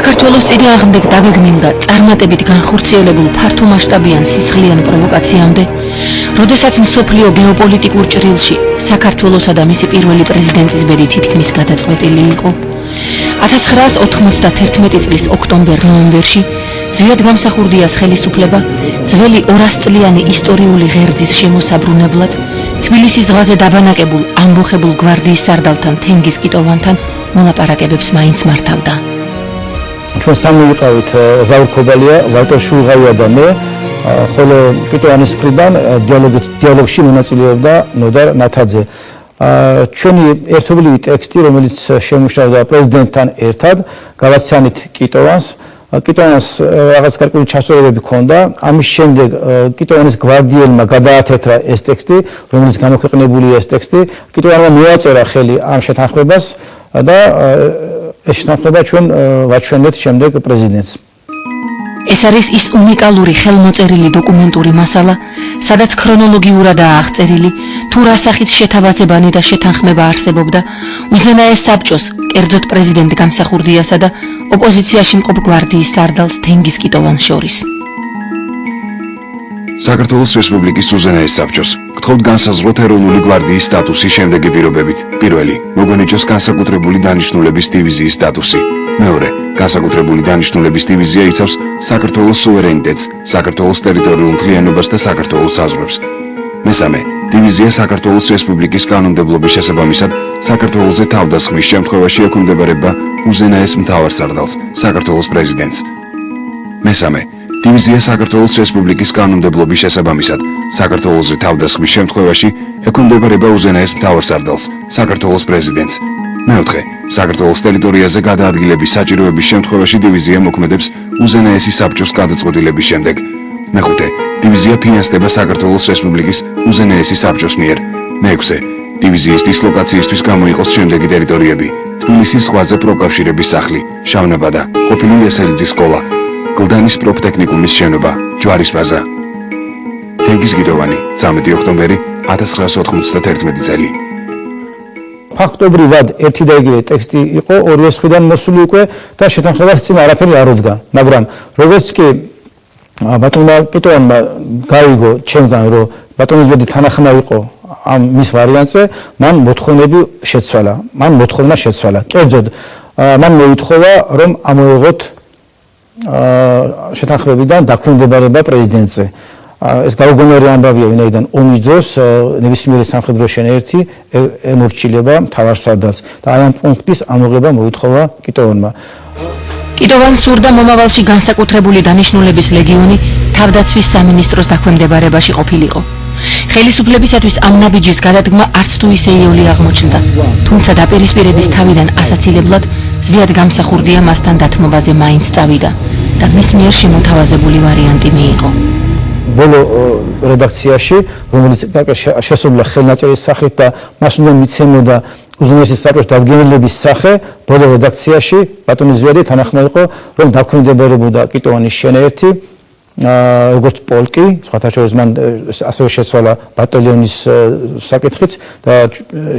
საქართველოს წინააღმდეგ დაგეგმილ და წარმატებით განხორციელებულ ფართო მასშტაბიან სისხლიან პროვოკაციამდე, როდესაც მსოფლიო გეოპოლიტიკურ ჭრილში საქართველოსა და მისი პირველი პრეზიდენტის ბედი თითქმის გადაწყვეტილი იყო. 1991 წლის ოქტომბერ-ნოემბერში ზვიადგამსახურდიას ხელისუფლება ძველი 200-წლიანი ისტორიული ღერძის შემოსაბრუნებლად თბილისის ზღვაზე დაბანაკებულ ამბოხებულ გვარდიის სარდალთან თენგიზ კიტოვანთან მოლაპარაკებებს მაინც მართავდა. ჩვენ სამი ვიყავით ზაურქობალია, ვალტერ შულღაია და მე, ხოლო კიტოვანის მხრიდან დიალოგში მონაწილეობდა ნოდარ ნათაძე. ჩვენი ერთობლივი ტექსტი, რომელიც შემუშავდა პრეზიდენტთან ერთად, გავაცანით კიტოვანს. კიტოვანს რაღაც გარკვეული ჩასწორებები ჰქონდა. ამის შემდეგ კიტოვანის გვარდიელმა გადაათეთრა ეს ტექსტი, რომელიც გამოქვეყნებულია ეს ტექსტი. კიტოვანმა მოაწერა ხელი ამ შეთანხმებას და ეს შეთანხმება ჩვენ ვაჩვენეთ შემდეგ პრეზიდენტს. ეს არის ის უნიკალური ხელმოწერილი დოკუმენტური მასალა, სადაც ქრონოლოგიურადაა აღწერილი, თუ რა სახით შეთავაზებანი და შეთანხმება არსებობდა უზენაეს საბჭოს, კერძოდ პრეზიდენტ გამსახურდიასა და ოპოზიციაში მყოფ გვარდიის სარდალს თენგიზ კიტოვანს შორის. საქართველოს რესპუბლიკის უზენაეს საბჭოს გთხოვთ განსაზღვროთ ეროვნული გვარდიის სტატუსი შემდეგი პირობებით. პირველი, მოგონიჭოს განსაკუთრებული დანიშნულების დივიზიის სტატუსი. მეორე, განსაკუთრებული დანიშნულების დივიზია იცავს საქართველოს სუვერენიტეტს, საქართველოს ტერიტორიულ მთლიანობას და საქართველოს საზღვრებს. მესამე, დივიზია საქართველოს რესპუბლიკის კანონმდებლობის შესაბამისად საქართველოზე თავდასხმის შემთხვევაში ექვემდებარება უზენაეს მთავარსარდალს, საქართველოს პრეზიდენტს. მესამე, დივიზია საქართველოს რესპუბლიკის კანონმდებლობის შესაბამისად საქართველოზე თავდასხმის შემთხვევაში ექვემდებარება უზენაეს მთავარსარდალს, საქართველოს პრეზიდენტს. მეოთხე, საქართველოს ტერიტორიაზე გადაადგილების საჭიროების შემთხვევაში დივიზია მოქმედებს უზენაესი საბჭოს გადაწყვეტილების შემდეგ. მეხუთე, დივიზია ფინანსდება საქართველოს რესპუბლიკის უზენაესი საბჭოს მიერ. მეექვსე, დივიზიის დისლოკაციისთვის გამოიყოს შემდეგი ტერიტორიები: თბილისის ზღვაზე პროკავშირების სახლი, შავნაბადა, ყოფილი ლესელიძის სკოლა, გლდანის პროფტექნიკუმის შენობა, ჯვარის ბაზა. თენგიზ კიტოვანი, 13 ოქტომბერი 1991 წელი. ფაქტობრივად ერთი და იგივე ტექსტი იყო, ორივე მხრიდან მოსული უკვე და შეთანხმებას წინ არაფერი არ უდგა, მაგრამ როგორც კი ბატონმა კიტოვანმა გაიგო ჩემგან, რომ ბატონის ბედი თანახმა იყო ამ მის ვარიანტზე, მან მოთხოვნა შეცვალა. კერძოდ, მან მოითხოვა, რომ ამოეღოთ შეთანხმებიდან დაქვემდებარება პრეზიდენტზე. ეს გაუგონარი ამბავია, ვინაიდან ომის დროს ნებისმიერი სამხედრო შენაერთი ემორჩილება მთავარსარდალს და აი ამ პუნქტის ამოღება მოითხოვა კიტოვანმა. კიტოვანს სურდა მომავალში განსაკუთრებული დანიშნულების ლეგიონი თავდაცვის სამინისტროს დაქვემდებარებაში ყოფილიყო. ხელისუფლებისათვის ამ ნაბიჯის გადადგმა არც თუ ისე იოლი აღმოჩნდა, თუმცა დაპირისპირების თავიდან ასაცილებლად ზვიადგამსახურდია მასთან დათმობაზე მაინც წავიდა და მის მიერ შემოთავაზებული ვარიანტი მიიღო. ბოლო რედაქციაში, რომელიც შესრულდა ხელნაწერის სახით და მას უნდა მიცემოდა უზენაესი საბჭოს დადგენილების სახე, ბოლო რედაქციაში ბატონი ზვიადი თანახმა იყო, რომ დაქვემდებარებოდა კიტოვანის შენაერთი, როგორც პოლკი, სხვათა შორის მან ასევე შეცვალა ბატალიონის საკითხიც და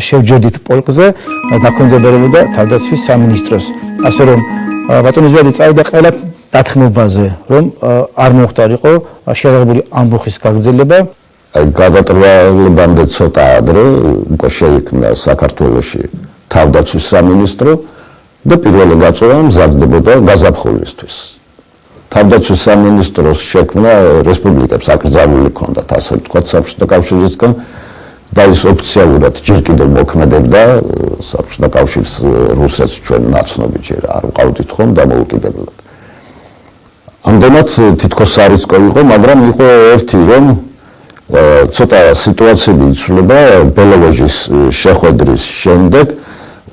შევჯერდით პოლკზე დაქვემდებარებოდა თავდაცვის სამინისტროს. ასე რომ ბატონი ზვიადი წავიდა ყველა დათმობაზე, რომ არ მოხდარიყო შეღებილი ამბოხის გაგრძელება. გადატრიალებამდე ცოტა ადრე უკვე შეიქმნა საქართველოში თავდაცვის სამინისტრო და პირველი გაწევა მზადდებოდა გაზაფხულისთვის. თავდაცვის სამინისტროს შექმნა რესპუბლიკებს აკრძალული ჰქონდათ, ასე ვთქვათ, საბჭოთა კავშირისგან და ის ოფიციალურად ჯერ კიდევ მოქმედებდა საბჭოთა კავშირის რუსეთს ჩვენ ნაცნობი ჯერ არ ვყავდით ხომ დამოუკიდებლად. ამდენად თითქოს არისკო იყო, მაგრამ იყო ერთი, რომ ცოტა სიტუაციები იცვლება ბელოვეჟის შეხვედრის შემდეგ,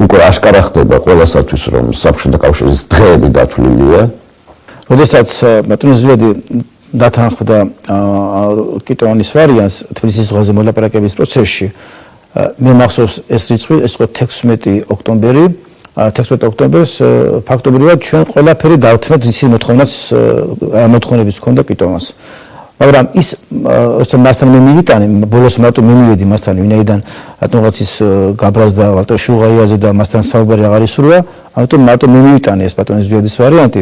უკვე აშკარა ხდება ყველასათვის, რომ საბჭოთა კავშირის დღეები დათვლილია. როდესაც ბატონი ზვიადი დათანხმდა კიტოვანის ვარიანტს თბილისის ზღვაზე მოლაპარაკების პროცესში, მე მახსოვს ეს რიცხვი, ეს იყო 16 ოქტომბერი. 16 ოქტომბერს ფაქტობრივად ჩვენ ყველაფერი დავთმეთ, რის მოთხოვნაც მოთხოვნებიც ჰქონდა კიტოვანს. მაგრამ ის მასთან მე მივიტანე, ბოლოს მარტო მე მივედი მასთან, ვინაიდან რატომღაც ის გაბრაზ და ვალტერ შუღაიაზე და მასთან საუბარი აღარ ისურვა, ამიტომ მარტო მე მივიტანე ეს ბატონის ზვიადის ვარიანტი.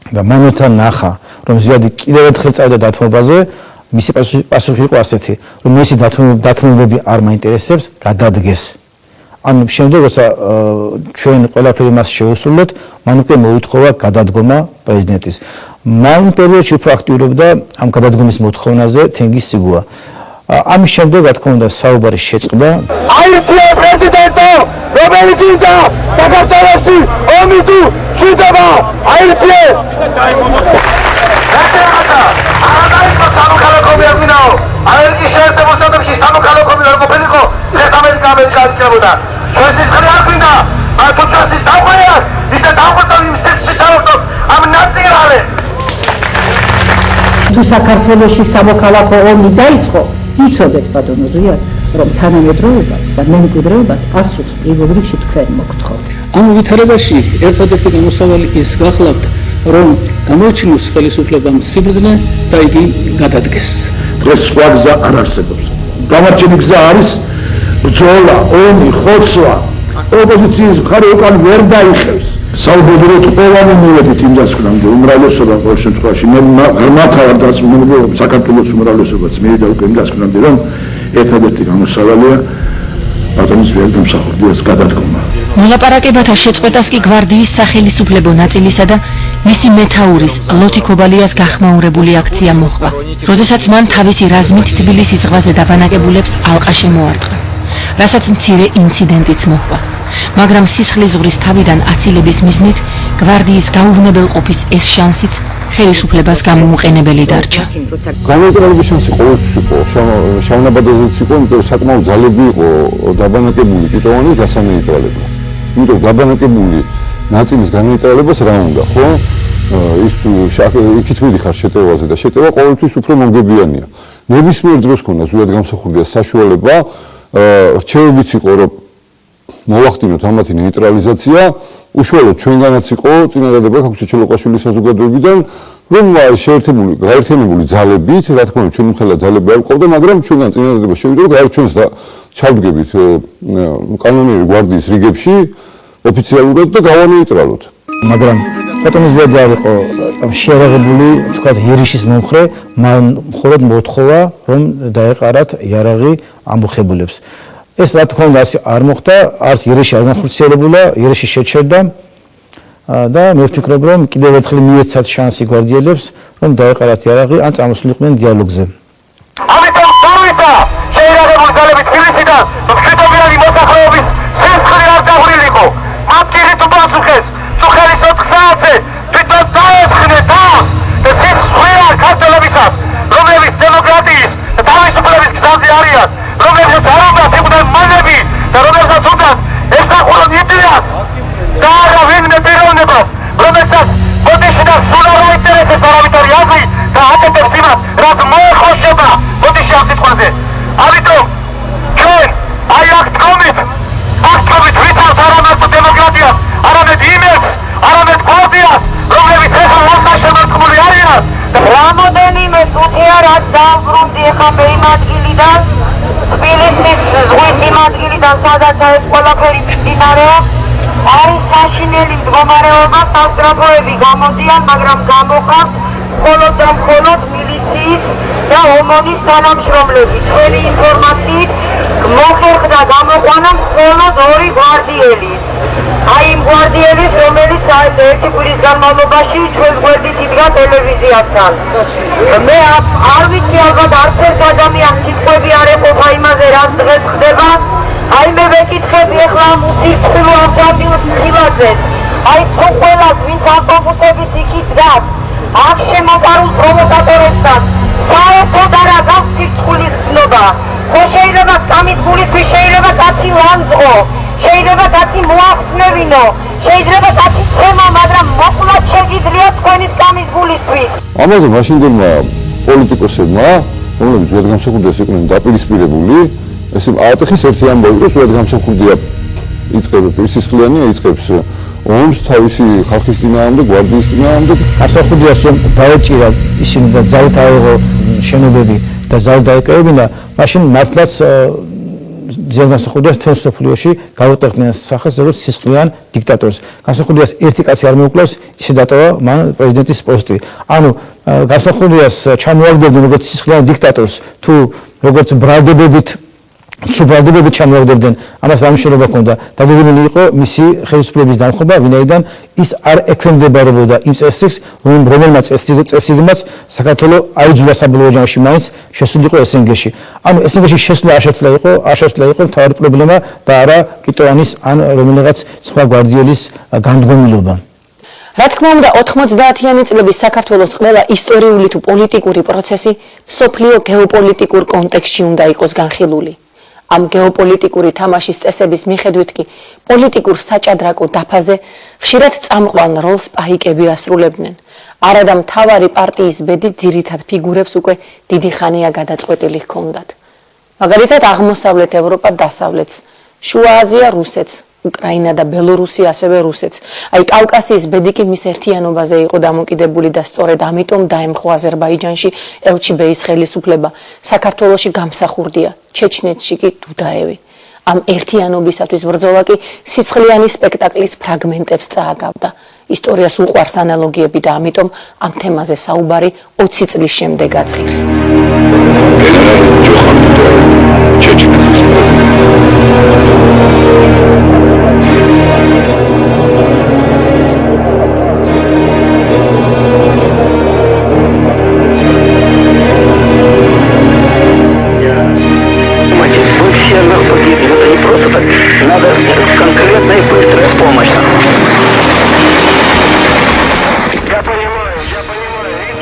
და მანოთან ნახა, რომ ზვიადი კიდევ ერთხელ წავიდა დათმობაზე, მისი პასუხი იყო ასეთი, რომ მისი დათმობები არ მაინტერესებს, გადადგეს. ანუ შემდეგ როცა ჩვენ ყველაფერი მას შევუსრულეთ, მან უკვე მოითხოვა გადადგომა პრეზიდენტის. მან პერიოდში უფრო აქტიურობდა ამ გადადგომის მოთხოვნაზე თენგიზ სიგუა. ამის შემდეგ, რა თქმა უნდა, საუბარი შეწყდა. აირჩია პრეზიდენტო, რომელიც უნდა საქართველოში ომი თუ მშვიდობა აირჩიე. სამოქალაქო მიაგვინაო, ამერიკის შეერთებულ შტატებში სამოქალაქო არ ყოფილიყო, ეს ამერიკა იჭრებოდა. ჩვენს სისხლი არ გვინდა, მაგრამ თუ ჩვენს ის დავყარია, ისე დავყარდა იმ სიცოცხლე ამ ნაციონალე. თუ საქართველოში სამოქალაქო ომი დაიწყო, იცოდეთ ბატონო ზვიად, რომ თანამედროვეობაც და მემკვიდრეობაც პასუხს პირველ რიგში თქვენ მოგთხოვთ. ამ ვითარებაში ერთადერთი გამოსავალი ის გახლავთ, რომ გამოჩინოს ხელისუფლებამ სიბრძნე და იგი გადადგეს. დღეს სხვა გზა არ არსებობს. გამარჯვებული გზა არის ბრძოლა, ომი, ხოცვა. ოპოზიციის მხარე უკან ვერ დაიხევს. საუბედუროთ ყველანი მივედით იმ დასკვნამდე, უმრავლესობა ყოველ შემთხვევაში, მე ღრმათ არ დაწუნებული საქართველოს უმრავლესობაც მივიდა უკვე იმ დასკვნამდე, რომ ერთადერთი გამოსავალია ბატონის ზვიადის დამსახურდიას გადადგომა. მოლაპარაკებათა შეწყვეტას კი გვარდიის სახელისუფლებო ნაწილისა და მისი მეთაურის ლოთი ქობალიას გახმაურებული აქცია მოხდა, როდესაც მან თავისი რაზმით თბილისის ზღვაზე დაბანაკებულებს ალყა შემოარტყა, რასაც მცირე ინციდენტიც მოხდა. მაგრამ სისხლის ზღვრის თავიდან აცილების მიზნით გვარდიის გაუვნებელყოფის ეს შანსიც ხელისუფლებას გამოუყენებელი დარჩა. განმარტოების შანსი ყოველთვის იყო, შავნაბადაზეც იყო, იმიტომ რომ საკმაოდ ძალები იყო დაბანაკებული ტიტოვანის გასანეიტრალებლად. იმიტომ დაბანაკებული ნაწილის განეიტრალებას რა უნდა, ხო? ის იქით მიდიხარ შეტევაზე და შეტევა ყოველთვის უფრო მომგებიანია. ნებისმიერ დროს ქონდა ზუსტად გამსახურდიას საშუალება, რჩევებიც იყო, რომ მოვახდინოთ ამათი ნეიტრალიზაცია, უშუალოდ ჩვენგანაც იყო წინადადება ქაქვსე ჩოლოყაშვილის საზოგადოებიდან, რომ შეერთებული, გაერთიანებული ძალებით, რა თქმა უნდა, ჩვენ მხოლოდ ძალები არ გვყავდა, მაგრამ ჩვენგან წინადადება შევიდა, რომ გაერთიანდეს და ჩავდგებით კანონიერი გვარდიის რიგებში ოფიციალურად და გავანეიტრალოთ. მაგრამ ბატონის ზვიადი არ იყო შეერაღებული, თქვათ, იერიშის მომხრე, მან მხოლოდ მოთხოვა, რომ დაეყარათ იარაღი ამბოხებულებს. ეს რა თქმა უნდა არ მოხდა, არც იერიში არ განხორციელებულა, იერიში შეჩერდა და მე ვფიქრობ, რომ კიდევ ერთხელ მიეცათ შანსი გვარდიელებს, რომ დაეყარათ იარაღი ან წამოსულიყვნენ დიალოგზე. ამიტომ სურვითა შეიარაღებული ძალები თბილისიდან მშვიდობიანი მოსახლეობის სისხლი არ დაღვრილიყო. მათ კირით უპასუხეს, სუხელის 4 საათზე თვითონ დაესხნენ თავს და სისხლიან ქართველებისას, რომლებიც დემოკრატიის და თავისუფლების გზაზე არიან, რომლებსაც არ უნდათ იყვნენ მონები და რომელსაც უნდათ ესახურონ იდეას და არა ვინმე პიროვნებას, რომელსაც ბოდიში და სულ არ აინტერესებს არავითარი აზრი და აკეთებს იმას, რაც მოეხოშება ბოდიში ამ სიტყვაზე. ამიტომ ჩვენ აი აქ დგომით ვიცავთ არა მარტო დემოკრატიას, არამედ იმებს, არამედ გვარდიას, რომლებიც ეხლა მოსაშემორტყმული არიან და რამოდენიმე წუთია რაც დავბრუნდი ეხლა მე იმ ადგილიდან, თბილისის ზღვის იმ ადგილიდან, სადაც ეს ყველაფერი მდინარეა, არის საშინელი მდგომარეობა, სასტრაფოები გამოდიან, მაგრამ გამოყავთ მხოლოდ და მხოლოდ მილიციის და ომონის თანამშრომლები. ჩვენი ინფორმაციით მოხერხდა გამოყვანა მხოლოდ 2 გვარდიელის. აი იმ გვარდიელის, რომელიც ერთი კვირის განმავლობაში ჩვენს გვერდით იდგა ტელევიზიასთან. მე არ ვიცი, ალბათ არც ერთ ადამიანს სიტყვები არ ეყოფა იმაზე, რაც დღეს ხდება. აი მე ვეკითხები ეხლა ამ უსირცხვილო ავტომობილის ხილვაძეს. აი თუ ყველას, ვინც ავტობუსების იქით დგას, აქ შემოყარულ პროვოკატორებთან საერთოდ არ აქვს სირცხვილის ცნობა. ხო შეიძლება სამის გულისთვის, შეიძლება კაცი ლანძღო, შეიძლება კაცი მოახსნევინო, შეიძლება კაცი ცემო, მაგრამ მოკლად შეგიძლია თქვენი სამის გულისთვის. ამაზე მაშინდელმა პოლიტიკოსებმა, რომლებიც ზუსტად გამსახურდიას იყვნენ დაპირისპირებული, ესე აატეხეს ერთი ამბავი, რომ ზუსტად გამსახურდია იწყებს პირსისხლიანი, იწყებს ომს თავისი ხალხის წინააღმდეგ, გვარდიის წინააღმდეგ. გამსახურდიას რომ დაეჭირა ისინი და ძალით აეღო შენობები და ზავი დაეკავებინა, მაშინ მართლაც განსახურდიას თემს სოფლიოში გავუტეხდნენ სახელს როგორც სისხლიან დიქტატორს. განსახურდიას ერთი კაცი არ მოუკლავს, ისე დატოვა მან პრეზიდენტის პოსტი. ანუ განსახურდიას ჩამოაგდებდნენ როგორც სისხლიან დიქტატორს, თუ როგორც ბრალდებებით სუბრალდებებით ჩამოაგდებდნენ, ამას ამშრობა ჰქონდა. დაგეგმილი იყო მისი ხელისუფლების დამხობა, ვინაიდან ის არ ექვემდებარებოდა იმ წესრიგს, რომელმაც წესრიგმაც საქართველოს აიძულა საბოლოო ჯამში მაინც შესულიყო SNG-ში. ანუ SNG-ში შესვლა არ შეცვლა იყო მთავარი პრობლემა და არა კიტოვანის ან რომელიღაც სხვა გვარდიელის განდგომილობა. რა თქმა უნდა, 90-იანი წლების საქართველოს ყველა ისტორიული თუ პოლიტიკური პროცესი მსოფლიო გეოპოლიტიკურ კონტექსტში უნდა იყოს განხილული. ამ გეოპოლიტიკური თამაშის წესების მიხედვით კი პოლიტიკურ საჭადრაკო დაფაზე ხშირად წამყვან როლს პაიკები ასრულებდნენ. არადა მთავარი პარტიის ბედი ძირითად ფიგურებს უკვე დიდი ხანია გადაწყვეტილი ჰქონდათ. მაგალითად აღმოსავლეთ ევროპა დასავლეთს, შუა აზია რუსეთს, უკრაინა და ბელორუსი ასევე რუსეთს. აი კავკასიის ბედი კი მის ერთიანობაზე იყო დამოკიდებული და სწორედ ამიტომ დაემხო აზერბაიჯანში ელჩიბეის ხელისუფლება, საქართველოში გამსახურდია, ჩეჩნეთში კი დუდაევი. ამ ერთიანობისათვის ბრძოლა კი სისხლიანი სპექტაკლის ფრაგმენტებს წააგავდა. ისტორიას უყვარს ანალოგიები და ამიტომ ამ თემაზე საუბარი 20 წლის შემდეგაც ღირს. Надо конкретная и быстрая помощь. Я понимаю.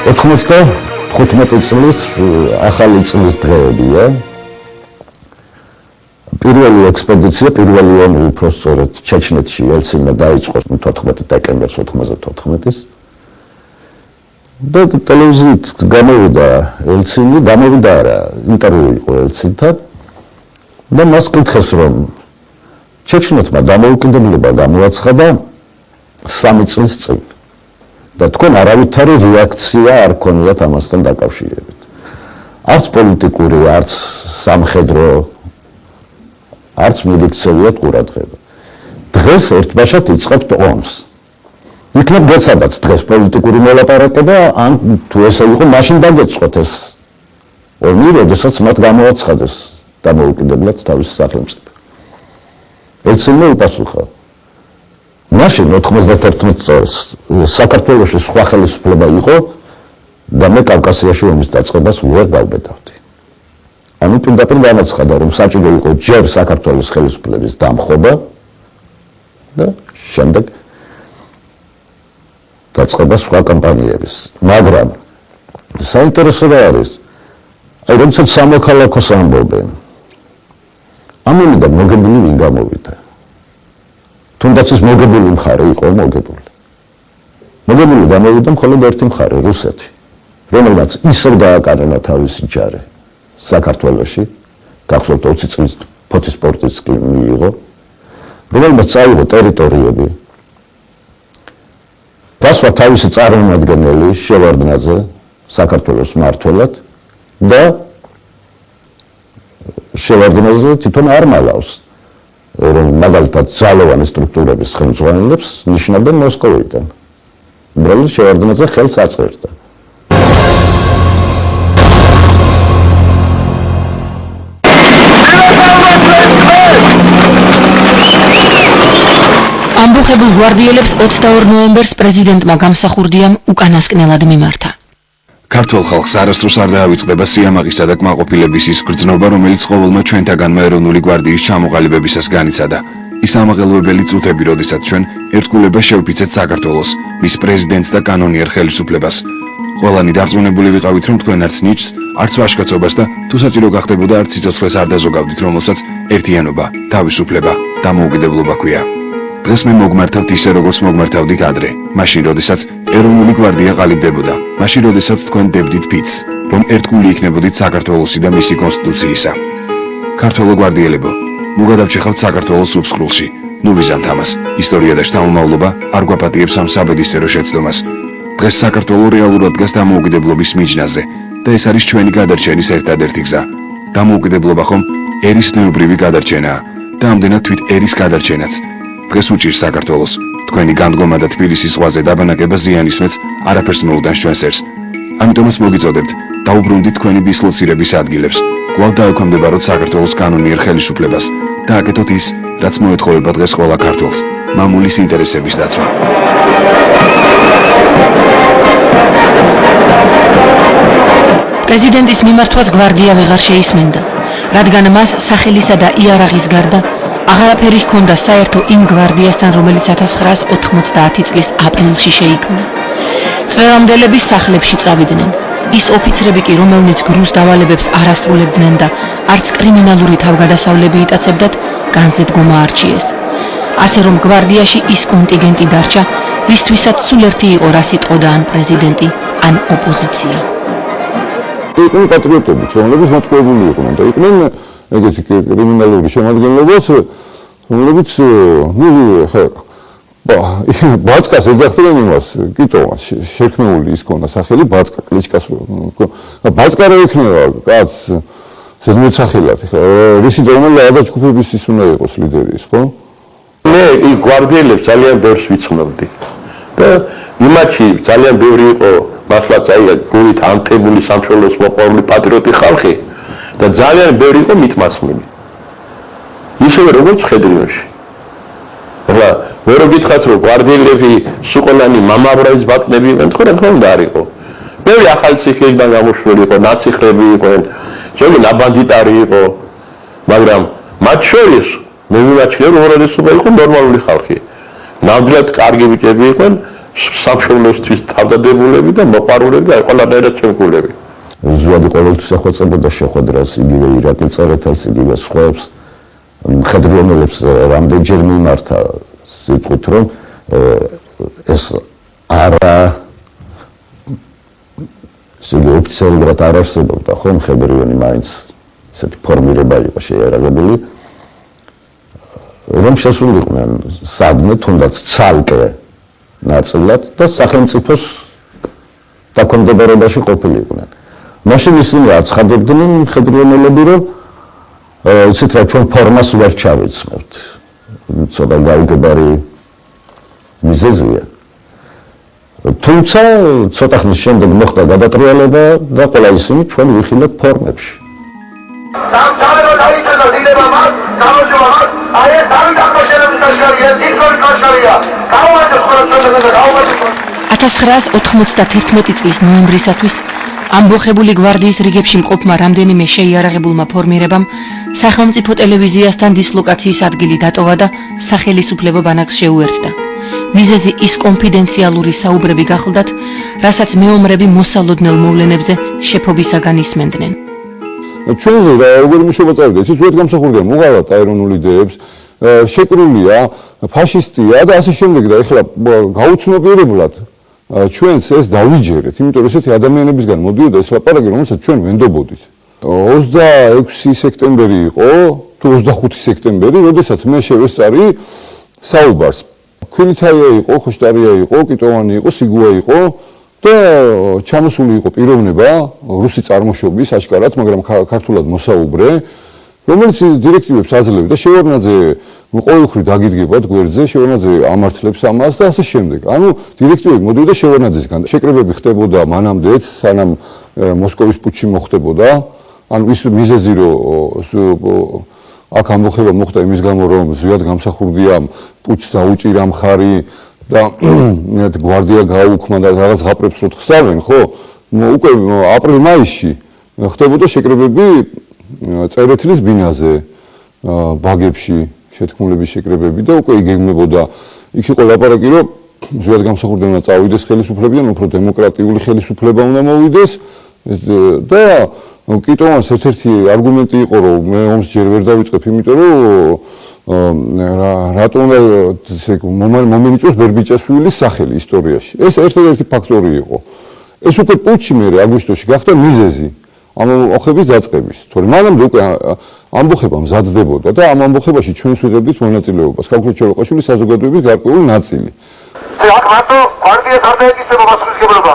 95 წლის ახალი წლის დღეებია. პირველი ექსპედიცია, პირველი ომი უпростоრად ჩეჩნეთში ელცინმა დაიწყო 14 დეკემბერს 94-ის. და ტელევიზიით გამოვიდა ელცინი, გამოვიდა არა, ინტერვიუ იყო ელცინთან. და მას კითხეს, რომ ჩეჩნეთმა დამოუკიდებლობა გამოაცხადა 3 წლის წინ. და თქვენ არავითარი რეაქცია არ ქონიათ ამასთან დაკავშირებით. არც პოლიტიკური, არც სამხედრო, არც მილიცევიათ ყურადღება. დღეს ერთბაშად იწყებთ ომს. იქნებ გეცადათ დღეს პოლიტიკური მოლაპარაკება, ან თუ ესე იყო, მაშინ დაგეწყოთ ეს ომი, როდესაც მათ გამოაცხადეს დამოუკიდებლად თავისი სახელმწიფო. ელცინმა უპასუხა. მაშინ 91 წელს საქართველოში სხვა ხელისუფლება იყო და მე კავკასიაში ომის დაწყებას ვერ გავბედავდი. ანუ პირდაპირ განაცხადა, რომ საჭირო იყო ჯერ საქართველოს ხელისუფლების დამხობა და შემდეგ დაწყება სხვა კამპანიების. მაგრამ საინტერესო რა არის, აი როდესაც სამოქალაქოს ამბობენ, ამონიდან მოგებული ვინ გამოვიდა? თუნდაც ის მოგებული მხარე იყო მოგებული. მოგებული გამოვიდა მხოლოდ ერთი მხარე, რუსეთი, რომელმაც ისევ დააკარგა თავისი ჯარი საქართველოში, გახსოვთ 20 წლის ფოთის პორტიც კი მიიღო, რომელმაც წაიღო ტერიტორიები, დასვა თავისი წარმომადგენელი შევარდნაძე საქართველოს მმართველად და შევარდნაძე თვითონ არ მალავს, რომ მაგალითად ძალოვანი სტრუქტურების ხელმძღვანელებს ნიშნავდნენ მოსკოვიდან. უბრალოდ შევარდნაძე ხელს აწერდა. ამბოხებულ გვარდიელებს 22 ნოემბერს პრეზიდენტმა გამსახურდიამ უკანასკნელად მიმართა. ქართულ ხალხს არასდროს არ დაავიწყდება სიამაყისა და კმაყოფილების ის გრძნობა, რომელიც ყოველმა ჩვენთაგანმა ეროვნული გვარდიის ჩამოყალიბებისას განიცადა. ის ამაღელვებელი წუთები, როდესაც ჩვენ ერთგულება შევფიცეთ საქართველოს, მის პრეზიდენტს და კანონიერ ხელისუფლებას. ყველანი დარწმუნებული ვიყავით, რომ თქვენ არც ნიჭს, არც ვაჟკაცობას და თუ საჭირო გახდებოდა, არც სიცოცხლეს არ დაზოგავდით, რომელსაც ერთიანობა, თავისუფლება, დამოუკიდებლობა ჰქვია. დღეს მე მოგმართავთ ისე, როგორც მოგმართავდით ადრე, მაშინ, როდესაც ეროვნული გვარდია ყალიბდებოდა, მაშინ, როდესაც თქვენ დებდით ფიცს, რომ ერთგული იქნებოდით საქართველოსი და მისი კონსტიტუციისა. ქართველო გვარდიელებო, ნუ გადავჭეხავთ საქართველოს უფსკრულში, ნუ ვიზამთ ამას. ისტორია და შთამომავლობა არ გვაპატიებს ამ საბედისწერო შეცდომას. დღეს საქართველო რეალურად დგას დამოუკიდებლობის მიჯნაზე. და ეს არის ჩვენი გადარჩენის ერთადერთი გზა. დამოუკიდებლობა ხომ ერისნეობრივი გადარჩენაა და ამდენად თვით ერის გადარჩენაც. დღეს უჭირს საქართველოს. თქვენი განდგომა და თბილისის ზღვაზე დაბანაკება ზიანისმეც არაფერს მოუდანს ჩვენს ერს. ამიტომაც მოგიწოდებთ, დაუბრუნდით თქვენი დისლოცირების ადგილებს. კვლავ დაექვემდებაროთ საქართველოს კანონიერ ხელისუფლებას და აკეთოთ ის, რაც მოეთხოვება დღეს ყველა ქართველს, მამულის ინტერესების დაცვა. პრეზიდენტის მიმართვაც გვარდია ვეღარ შეისმენდა, რადგან მას სახელისა და იარაღის გარდა აღარაფერი ჰქონდა საერთო იმ გვარდიასთან, რომელიც 1990 წლის აპრილში შეიქმნა. წვევამდელები სახლებში წავიდნენ. ის ოფიცრები კი, რომელნიც გრუს დავალებებს არ ასრულებდნენ და არც კრიმინალური თავგადასავლები იტაცებდათ, განზე დგომა არჩიეს. ასე რომ გვარდიაში ის კონტინგენტი დარჩა, ვისთვისაც სულ ერთი იყო რა სიტყოდა ან პრეზიდენტი, ან ოპოზიცია. იყვნენ პატრიოტებიც, რომლებიც მოწყობილი იყვნენ და იყვნენ ეგეთი კრიმინალური შემადგენლობაც, რომლებიც ბაცკას ეძახდნენ იმას, კიტოვას შექმნეული ის ქონდა სახელი ბაცკა, კლიჩკას ბაცკა რა იქნება, კაც ზედმეტსახელად, რისი რომელი ადაჯგუფების ის უნდა იყოს ლიდერი ის, ხო? მე იქ გვარდიელებს ძალიან ბევრს ვიცნობდი და იმათში ძალიან ბევრი იყო მართლაც აი გულით ანტებული სამშობლოს მოყვარული პატრიოტი ხალხი და ძალიან ბევრი იყო მიწმასმული. ისევე როგორც ხედრინოში. ახლა ვერ გითხრათ რომ გვარდიელები სუყოლანი მამაბრაის ბატონები იყვნენ, თქო რა თქმა უნდა არ იყო. ბევრი ახალი ციხეიდან გამოშველი იყო, ნაციხრები იყვნენ, ზოგი ნაბანდიტარი იყო, მაგრამ მათ შორის მე მიმაჩნია რომ უმრავლესობა იყო ნორმალური ხალხი. ნამდვილად კარგი ბიჭები იყვნენ, სამშობლოსთვის თავდადებულები და მოყვარულები და ყველანაირად შემკულები. ზვადი ყოველთვის ეხვეწებოდა შეხვედრას იგივე ირაკლი წერეთელს, იგივე სხვებს. ხედრიანელებს რამდენჯერ მიმართა სიტყვით რომ ეს არა ისეთი ოფიციალურად არ არსებობდა ხომ ხედრიანი მაინც ესეთი ფორმირება იყო შეიარაღებული რომ შესულიყვნენ სადმე თუნდაც ცალკე ნაწილად და სახელმწიფოს დაქვემდებარებაში ყოფილიყვნენ. მაშინ ისინი აცხადებდნენ ხედრიანელები რომ იცით რა ჩვენ ფორმას ვერ ჩავიცმევთ. ცოტა გაუგებარი მიზეზია. თუმცა ცოტა ხნის შემდეგ მოხდა გადატრიალება და ყველა ისინი ჩვენ ვიხილეთ ფორმებში. სამსარო დაიწყო დილება მას, გამარჯობა მას, აი ეს დავით ახმაშენების კაშკარია, თითქოს კაშკარია. გავუმართოთ ხოლმე და გავუმართოთ. 1991 წლის ნოემბრისათვის ამბოხებული გვარდიის რიგებში მყოფმა რამდენიმე შეიარაღებულმა ფორმირებამ სახელმწიფო ტელევიზიასთან დისლოკაციის ადგილი დატოვა და სახელისუფლებო ბანაკს შეუერთდა. მიზეზი ის კონფიდენციალური საუბრები გახლდათ, რასაც მეომრები მოსალოდნელ მოვლენებზე შეფობისაგან ისმენდნენ. ჩვენზე როგორი მუშაობა წავიდა, ის ზუსტად გამსახურდია მოყავთ აერონული იდეებს, შეკრულია, ფაშისტია და ასე შემდეგ და ეხლა გაუცნობიერებლად ჩვენს ეს დავიჯერეთ, იმიტომ რომ ესეთი ადამიანებისგან მოდიოდა ეს ლაპარაკი, რომელსაც ჩვენ ვენდობოდით. 26 სექტემბერი იყო, თუ 25 სექტემბერი, როდესაც მე შევესწარი საუბარს. ქვილითაია იყო, ხოშტარია იყო, კიტოვანი იყო, სიგუა იყო და ჩამოსული იყო პიროვნება რუსი წარმოშობის აშკარად, მაგრამ ქართულად მოსაუბრე, რომელიც დირექტივებს აძლევდა და შევარნაძე ყოველხრივ დაგიდგებათ გვერდზე, შევარნაძე ამართლებს ამას და ასე შემდეგ. ანუ დირექტივები მოდიოდა შევარნაძესგან. შეკრებები ხდებოდა მანამდეც, სანამ მოსკოვის პუტჩი მოხდებოდა. ანუ ის მიზეზი რომ აქ ამბოხება მოხდა იმის გამო რომ ზვიად გამსახურდია პუტჩს დაუჭირა მხარი და გვარდია გააუქმა და რაღაც ღაპრებს რო ხსავენ, ხო? უკვე აპრილ-მაისში ხდებოდა შეკრებები წერეთლის ბინაზე, ბაგებში შეთქმულების შეკრებები და უკვე იგეგმებოდა. იქ იყო ლაპარაკი რომ ზვიად გამსახურდა უნდა წავიდეს ხელისუფლებიდან, უფრო დემოკრატიული ხელისუფლება უნდა მოვიდეს და კიტოვანს ერთ-ერთი არგუმენტი იყო რომ მე ომს ჯერ ვერ დავიწყებ, იმიტომ რომ რატო უნდა მომენიჭოს ბერბიჭაშვილის სახელი ისტორიაში. ეს ერთ-ერთი ფაქტორი იყო. ეს უკვე პუტჩი მე აგვისტოში გახდა მიზეზი ამ ამბოხების დაწყების. თორემ მანამდე უკვე ამბოხება მზადდებოდა და ამ ამბოხებაში ჩვენს ვიღებდით მონაწილეობას. ქალქუჩ ჩოლოყაშვილის საზოგადოების გარკვეული ნაწილი. აქ მარტო პარტიას არ დაეკისრება მასწავლებლობა.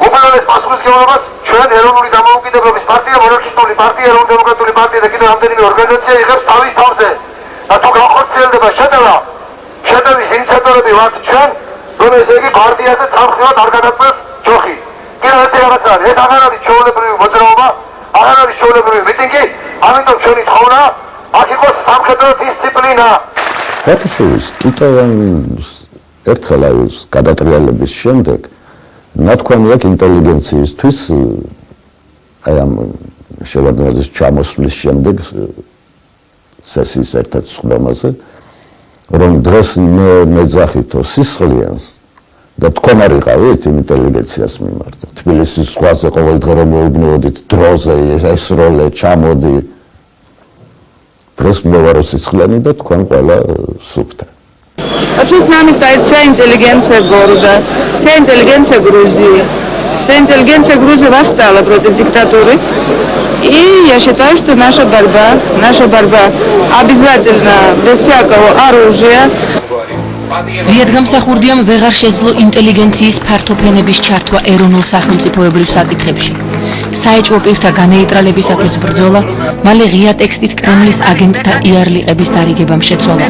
უბრალოდ მასწავლებლობას ჩვენ ეროვნული დამოუკიდებლობის პარტია, მონარქისტული პარტია, ეროვნულ-დემოკრატიული პარტია და კიდევ რამდენიმე ორგანიზაცია იღებს თავის თავზე. და თუ განხორციელდება შეტევის ინიციატორები ვართ ჩვენ, რომ ესე იგი პარტიაზე სამხრივად არ გადაწყვეტს ჯოხი. კიდევ ერთი რაღაცა არის, ეს აღარ არის ჩვეულებრივი მოძრაობა, აღარ არის ჩვეულებრივი მიტინგი, ამიტომ ჩვენი თხოვნა აქ იყოს სამხედრო დისციპლინა. ბატონიშვილის კიტოვანის ერთხელ გადატრიალების შემდეგ ნათქვამი აქვს ინტელიგენციისთვის აი ამ შევარდნაძის ჩამოსვლის შემდეგ სესიის ერთ-ერთ სხდომაზე რომ დღეს მეძახითო სისხლიანს და თქვენ არ იყავით ინტელიგენციას მიმართ თბილისის ზღვაზე ყოველ დღე რომ მეუბნეოდით დროზე ესროლე ჩამოდი დღეს მოვარო სისხლიანი და თქვენ ყველა супта. Вообще с нами стоит вся интеллигенция города, вся интеллигенция Грузии. Вся интеллигенция Грузии восстала против диктатуры. И я считаю, что наша борьба обязательно без всякого оружия. ზვიადგამსახურდიამ ვეღარ შეძლო ინტელიგენციის ფართოფენების ჩართვა ეროვნულ სახელმწიფოებრივ საკითხებში. საეჭვო პირთა განეიტრალებისათვის ბრძოლა მალე ღია ტექსტით კრემლის აგენტთა იარლიყების დარიგებამ შეცვალა.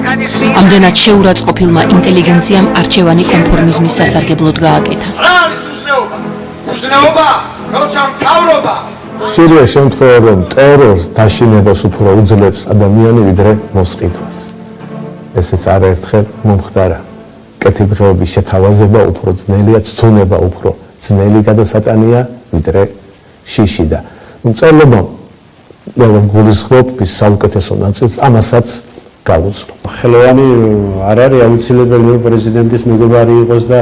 ამდენად შეურაცხყოფილმა ინტელიგენციამ არჩევანი კონფორმიზმის სასარგებლოდ გააკეთა. ხშირია შემთხვევა, რომ ტერორს დაშინებას უფრო უძლებს ადამიანი ვიდრე მოსყიდვას. ესეც არაერთხელ მომხდარა. კეთილდღეობის შეთავაზება უფრო ძნელია, ცდუნება უფრო ძნელი გადასატანია ვიდრე შიში და მწერლობამ გულისხმობ ის საუკეთესო ნაწილს ამასაც გავუძლო. ხელოვანი არ არის აუცილებელი პრეზიდენტის მეგობარი იყოს და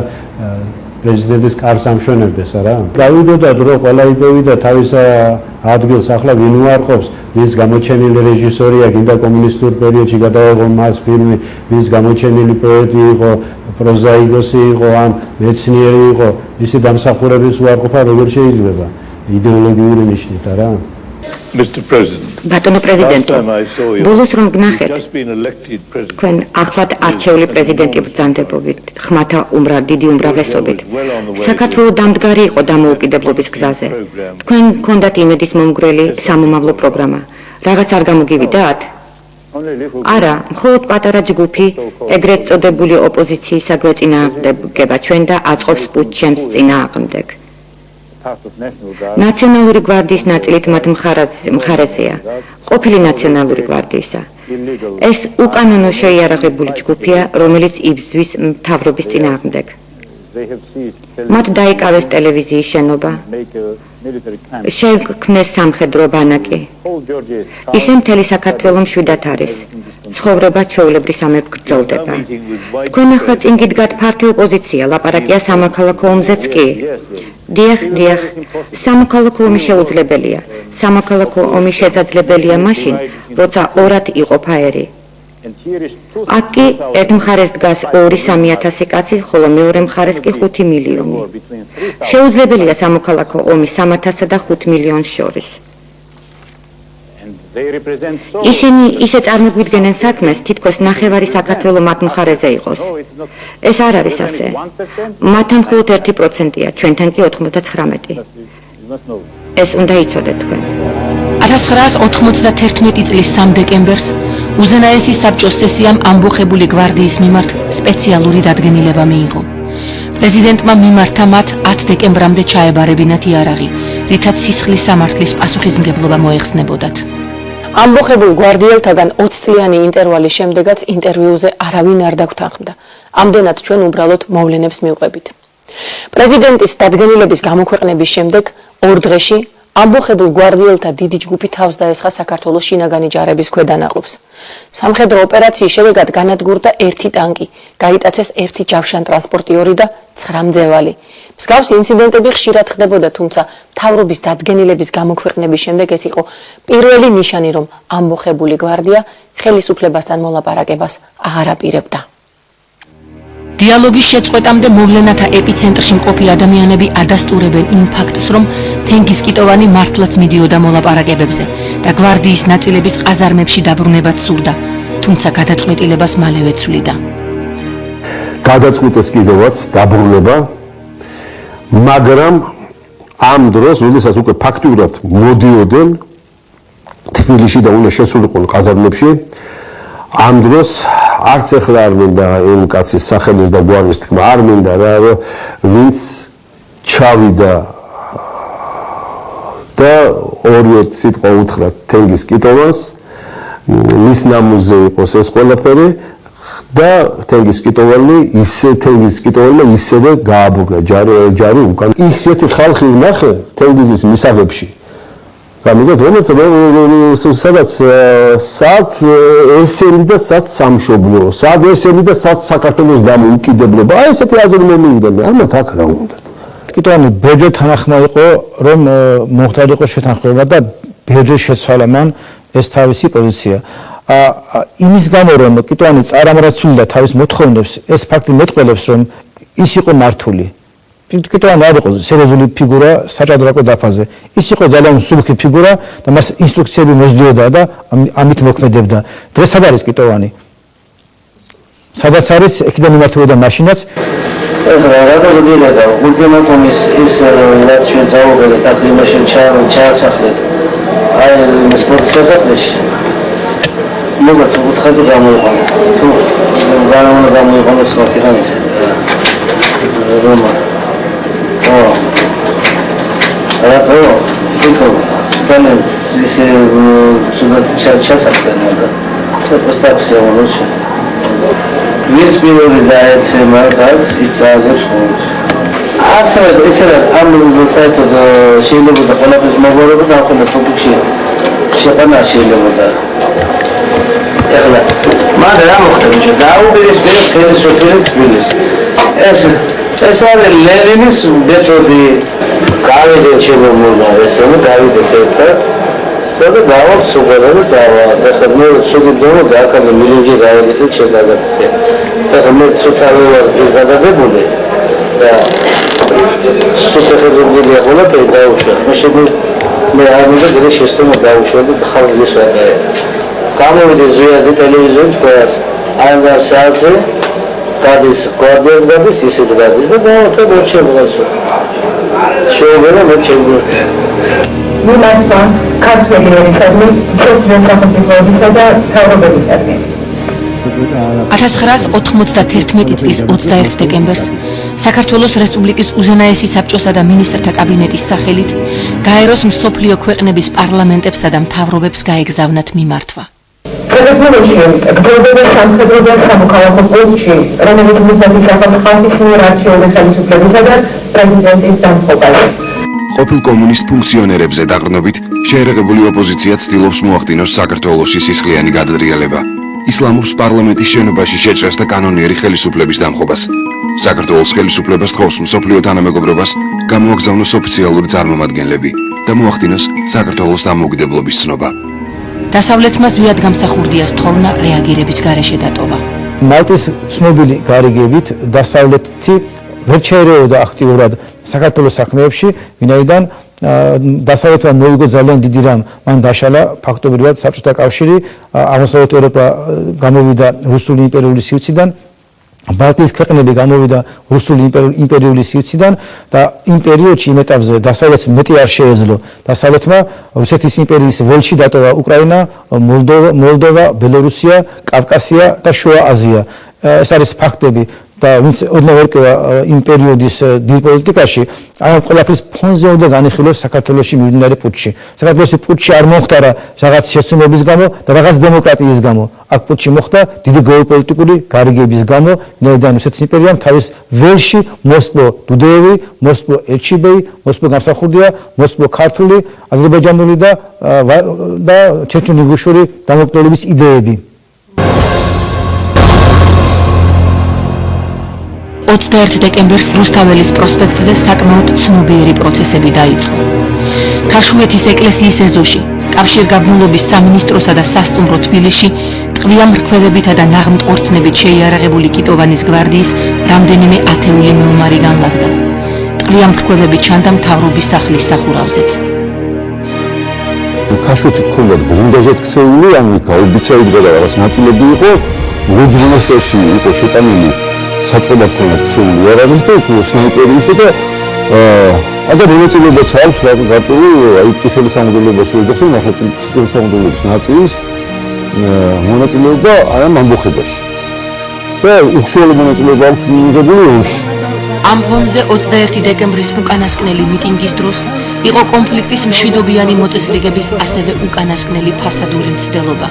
პრეზიდენტის კარს ამშვენებდეს, არა? გავიდოდა დრო, ყველა იპოვიდა თავის ადგილს, ახლა ვინ უარყოფს, ვის გამოჩენილი რეჟისორია, გინდა კომუნისტურ პერიოდში გადაიღო მას ფილმი, ვის გამოჩენილი პოეტი იყო, პროზაიკოსი იყო, ან მეცნიერი იყო, ისი დამსახურების უარყოფა როგორ შეიძლება? იდეოლოგიური ნიშნით, არა? ბატონო პრეზიდენტო, ბოლოს რომ გნახეთ, თქვენ ახლად არჩეული პრეზიდენტი ბრძანდებობით, ხმათა დიდი უმრავლესობით. საქართველო დამდგარი იყო დამოუკიდებლობის გზაზე. თქვენ გქონდათ იმედის მომგვრელი სამომავლო პროგრამა. რაღაც არ გამოგივიდათ? არა, მხოლოდ პატარა ჯგუფი, ეგრეთ წოდებული ოპოზიციის საგვეწინააღმდეგება ჩვენ და აწყობს პუტჩს ჩემს წინააღმდეგ. ნაციონალური გვარდიის ნაწილით მათ მხარეზეა, ყოფილი ნაციონალური გვარდიისა. ეს უკანონო შეიარაღებული ჯგუფია, რომელიც იბრძვის მთავრობის წინააღმდეგ. მათ დაიკავეს ტელევიზიის შენობა, შექმნეს სამხედრო ბანაკი. ისე მთელი საქართველო მშვიდად არის. ცხოვრება ჩვეულებრისამებრ გრძელდება. თქვენ ახლა წინ გიდგათ ფართო ოპოზიცია, ლაპარაკია სამოქალაქო ომზეც კი. დიახ, სამოქალაქო ომი შეუძლებელია. სამოქალაქო ომი შესაძლებელია მაშინ, როცა ორად იყოფა ერი. აქ კი ერთ მხარეს დგას 2-3 კაცი, ხოლო მეორე მხარეს კი 5 მილიონი. შეუძლებელია სამოქალაქო ომი 300-სა და 5 მილიონს შორის. ისინი ისე წარმოგვიდგენენ საქმეს, თითქოს ნახევარი საქართველო მათ მხარეზე იყოს. ეს არ არის ასე. მათთან მხოლოდ 1%-ია, ჩვენთან კი 99. ეს უნდა იცოდეთ თქვენ. 1991 წლის 3 დეკემბერს უზენაესი საბჭოს სესიამ ამბოხებული გვარდიის მიმართ სპეციალური დადგენილება მიიღო. პრეზიდენტმა მიმართა მათ 10 დეკემბრამდე ჩაებარებინათ იარაღი, რითაც სისხლის სამართლის პასუხისმგებლობა მოეხსნებოდათ. ამბოხებულ გვარდიელთაგან 20 წლიანი ინტერვალის შემდეგაც ინტერვიუზე არავინ არ დაგვრთანხმდა. ამდენად ჩვენ უბრალოდ მოვლენებს მივყვებით. პრეზიდენტის დადგენილების გამოქვეყნების შემდეგ 2 დღეში ამბოხებულ გვარდიელთა დიდი ჯგუფი თავს დაესხა საქართველოს შინაგანი ჯარების ქვედანაყოფს. სამხედრო ოპერაციის შედეგად განადგურდა 1 ტანკი, გაიტაცეს 1 ჯავშანტრანსპორტიორი და 9 მძევალი. მსგავსი ინციდენტები ხშირად ხდებოდა, თუმცა მთავრობის დადგენილების გამოქვეყნების შემდეგ ეს იყო პირველი ნიშანი, რომ ამბოხებული გვარდია ხელისუფლებასთან მოლაპარაკებას აღარ აპირებდა. დიალოგის შეწყვეტამდე მოვლენათა ეპიცენტრში მყოფი ადამიანები ადასტურებენ იმ ფაქტს, რომ თენგიზ კიტოვანი მართლაც მიდიოდა მოლაპარაკებებზე და გვარდიის ნაწილების ყაზარმებში დაბრუნებაც სურდა, თუმცა გადაწყვეტილებას მალევე ცვლიდა. გადაწყვიტეს კიდევაც დაბრუნება, მაგრამ ამ დროს, როდესაც უკვე ფაქტიურად მოდიოდნენ თბილისში და უნდა შესულიყვნენ ყაზარმებში, ამ დროს არც ეხლა არ მინდა იმ კაცის სახელის და გვარის თქმა არ მინდა რა, ვინც ჩავიდა და ორივე სიტყვა უთხრა თენგიზ კიტოვანს, მის ნამუზე იყოს ეს ყველაფერი და თენგიზ კიტოვანი ისევე გააბოგრა ჯარი უკან. ისეთი ხალხი ვნახე თენგიზის მისაღებში. გამიგეთ, სადაც სად ესენი და სად სამშობლო, სად ესენი და სად საქართველოს დამოუკიდებლობა. აი ესეთი აზრი მე მივიდა, ამათ აქ რა უნდა. კიტოვანი ბეჯო თანახმა იყო, რომ მოხდარიყო შეთანხმება და ბეჯო შეცვალა მან ეს თავისი პოზიცია. იმის გამო რომ კიტოვანი წარამრაცული და თავის მოთხოვნებს ეს ფაქტი მეტყველებს, რომ ის იყო მართული. კიტოვანი არ იყო სერიოზული ფიგურა საჭადრაკო დაფაზე. ის იყო ძალიან მსუბუქი ფიგურა და მას ინსტრუქციები მოსდიოდა და ამით მოქმედებდა. დღეს სად არის კიტოვანი? სადაც არის, იქიდან იმართებოდა მაშინაც. რატო გილა და გულგემაკომის ის რაც ჩვენ წავუღებთ და იმაშენ ჩაასახლეთ. აი სპორტის სასახლეში. მოგეთ უთხარი გამოიყენეთ. თუ გამოიყენოს ხალხიანის. რომა რატო იქ ძალიან ისე სულად ჩასახდნენ და პოსტაფსი ამოჩა ვინც პირველი დაეცემა კაც ის წააგებს ხოლმე არც ესე ამ საერთოდ შეიძლება ყველაფერს მოგვარება და ახლა თუქში შეყანა შეიძლება ეხლა მან რა მოხდა ბიჭო დაუბრეს პირველ სოფიერ თბილისს ეს არის ლენინის მეთოდი გავიდე შემომონა ესე გავიდე ერთად და დავალ სუღერა და წავა ეხლა მე სუგიბდო და აქამდე მილინჯი გავიდე შეგაგაცე ეხლა მე სუთავი ვარ ის გადადებული და სუპერხეზობილი ახლა დაუშვა მე არ მინდა გრე შეესტომა დაუშვა და ხალხის ვაკე გამოვიდე ზვიადი ტელევიზიით ყველას არ საათზე გადის გვარდიას გადის ისიც გადის და დავათა მოჩემოგაცო შეუგერა მოჩემო მილანსა ქართული ერისადმი პრეზიდენტ სახელმწიფოებისა და თავრობებისადმი 1991 წლის 21 დეკემბერს საქართველოს რესპუბლიკის უზენაესი საბჭოსა და მინისტრთა კაბინეტის სახელით გაეროს მსოფლიო ქვეყნების პარლამენტებსა და მთავრობებს გაეგზავნათ მიმართვა. საქართველოში გრძელდება სამხედრო და სამოქალაქო პუნქტში, რომელიც მისდევს ხალხის მიერ არჩეული ხელისუფლებისა და პრეზიდენტის დამხობაზე. ყოფილ კომუნისტ ფუნქციონერებზე დაყრდნობით შეერეღებული ოპოზიცია ცდილობს მოახდინოს საქართველოში სისხლიანი გადატრიალება. ისლამობს პარლამენტის შენობაში შეჭრას და კანონიერი ხელისუფლების დამხობას. საქართველოს ხელისუფლებას თხოვს მსოფლიო თანამეგობრობას გამოაგზავნოს ოფიციალური წარმომადგენლები და მოახდინოს საქართველოს დამოუკიდებლობის ცნობა. დასავლეთმა ზვიად გამსახურდიას თხოვნა რეაგირების გარეშე დატოვა. მალტის ცნობილი გარიგებით დასავლეთი ვერ ჩაერეოდა აქტიურად საქართველოს საქმეებში, ვინაიდან დასავლეთმა მოიგო ძალიან დიდი რამ, მან დაშალა ფაქტობრივად საბჭოთა კავშირი, აღმოსავლეთ ევროპა გამოვიდა რუსული იმპერიული სივრციდან, ბალტიის ქვეყნები გამოვიდა რუსული იმპერიული სივრციდან და იმ პერიოდში იმ ეტაპზე დასავლეთს მეტი არ შეეძლო. დასავლეთმა რუსეთის იმპერიის ველში დატოვა უკრაინა, მოლდოვა, ბელორუსია, კავკასია და შუა აზია. ეს არის ფაქტები და ვინც ოდნავ ერკევა იმ პერიოდის დიდ პოლიტიკაში, ამ ყველაფრის ფონზე უნდა განიხილოს საქართველოში მიმდინარე პუტჩი. საქართველოში პუტჩი არ მოხდა რაღაც შეცდომების გამო და რაღაც დემოკრატიის გამო. აქ პუტჩი მოხდა დიდი გეოპოლიტიკური გარიგების გამო, ვინაიდან რუსეთის იმპერიამ თავის ველში მოსპო დუდეევი, მოსპო ელჩიბეი, მოსპო გამსახურდია, მოსპო ქართული, აზერბაიჯანული და ჩეჩნო-ინგუშური დამოუკიდებლობის იდეები. 21 დეკემბერს რუსთაველის პროსპექტზე საკმაოდ ცნობიერი პროცესები დაიწყო. ქაშუეთის ეკლესიის ეზოში, კავშირგაბმულობის სამინისტროსა და სასტუმრო თბილისში ტყვია მრქვევებითა და ნაღმტყორცნებით შეიარაღებული კიტოვანის გვარდიის რამდენიმე ათეული მეომარი განლაგდა. ტყვია მრქვევები ჩანდა მთავრობის სახლის სახურავზეც. ქაშუთი ჰქონდა გუნდაჟად ქცეული, ანუ გაუბიცაები და რაღაც ნაწილები იყო, ლუჯ მონასტერში იყო შეტანილი საწყობად ქონდა ქცეული იარაღის და სნაიპერის და და მონაწილეობაც აქვს რატო აი წითელი სამღვდელოებას რო ედახენ ახლა წითელი სამღვდელოების ნაწილის მონაწილეობა აი ამ ამბოხებაში და უშუალო მონაწილეობა აქვს მიღებული ომში. ამ ფონზე 21 დეკემბრის უკანასკნელი მიტინგის დროს იყო კონფლიქტის მშვიდობიანი მოწესრიგების ასევე უკანასკნელი ფასადური მცდელობა.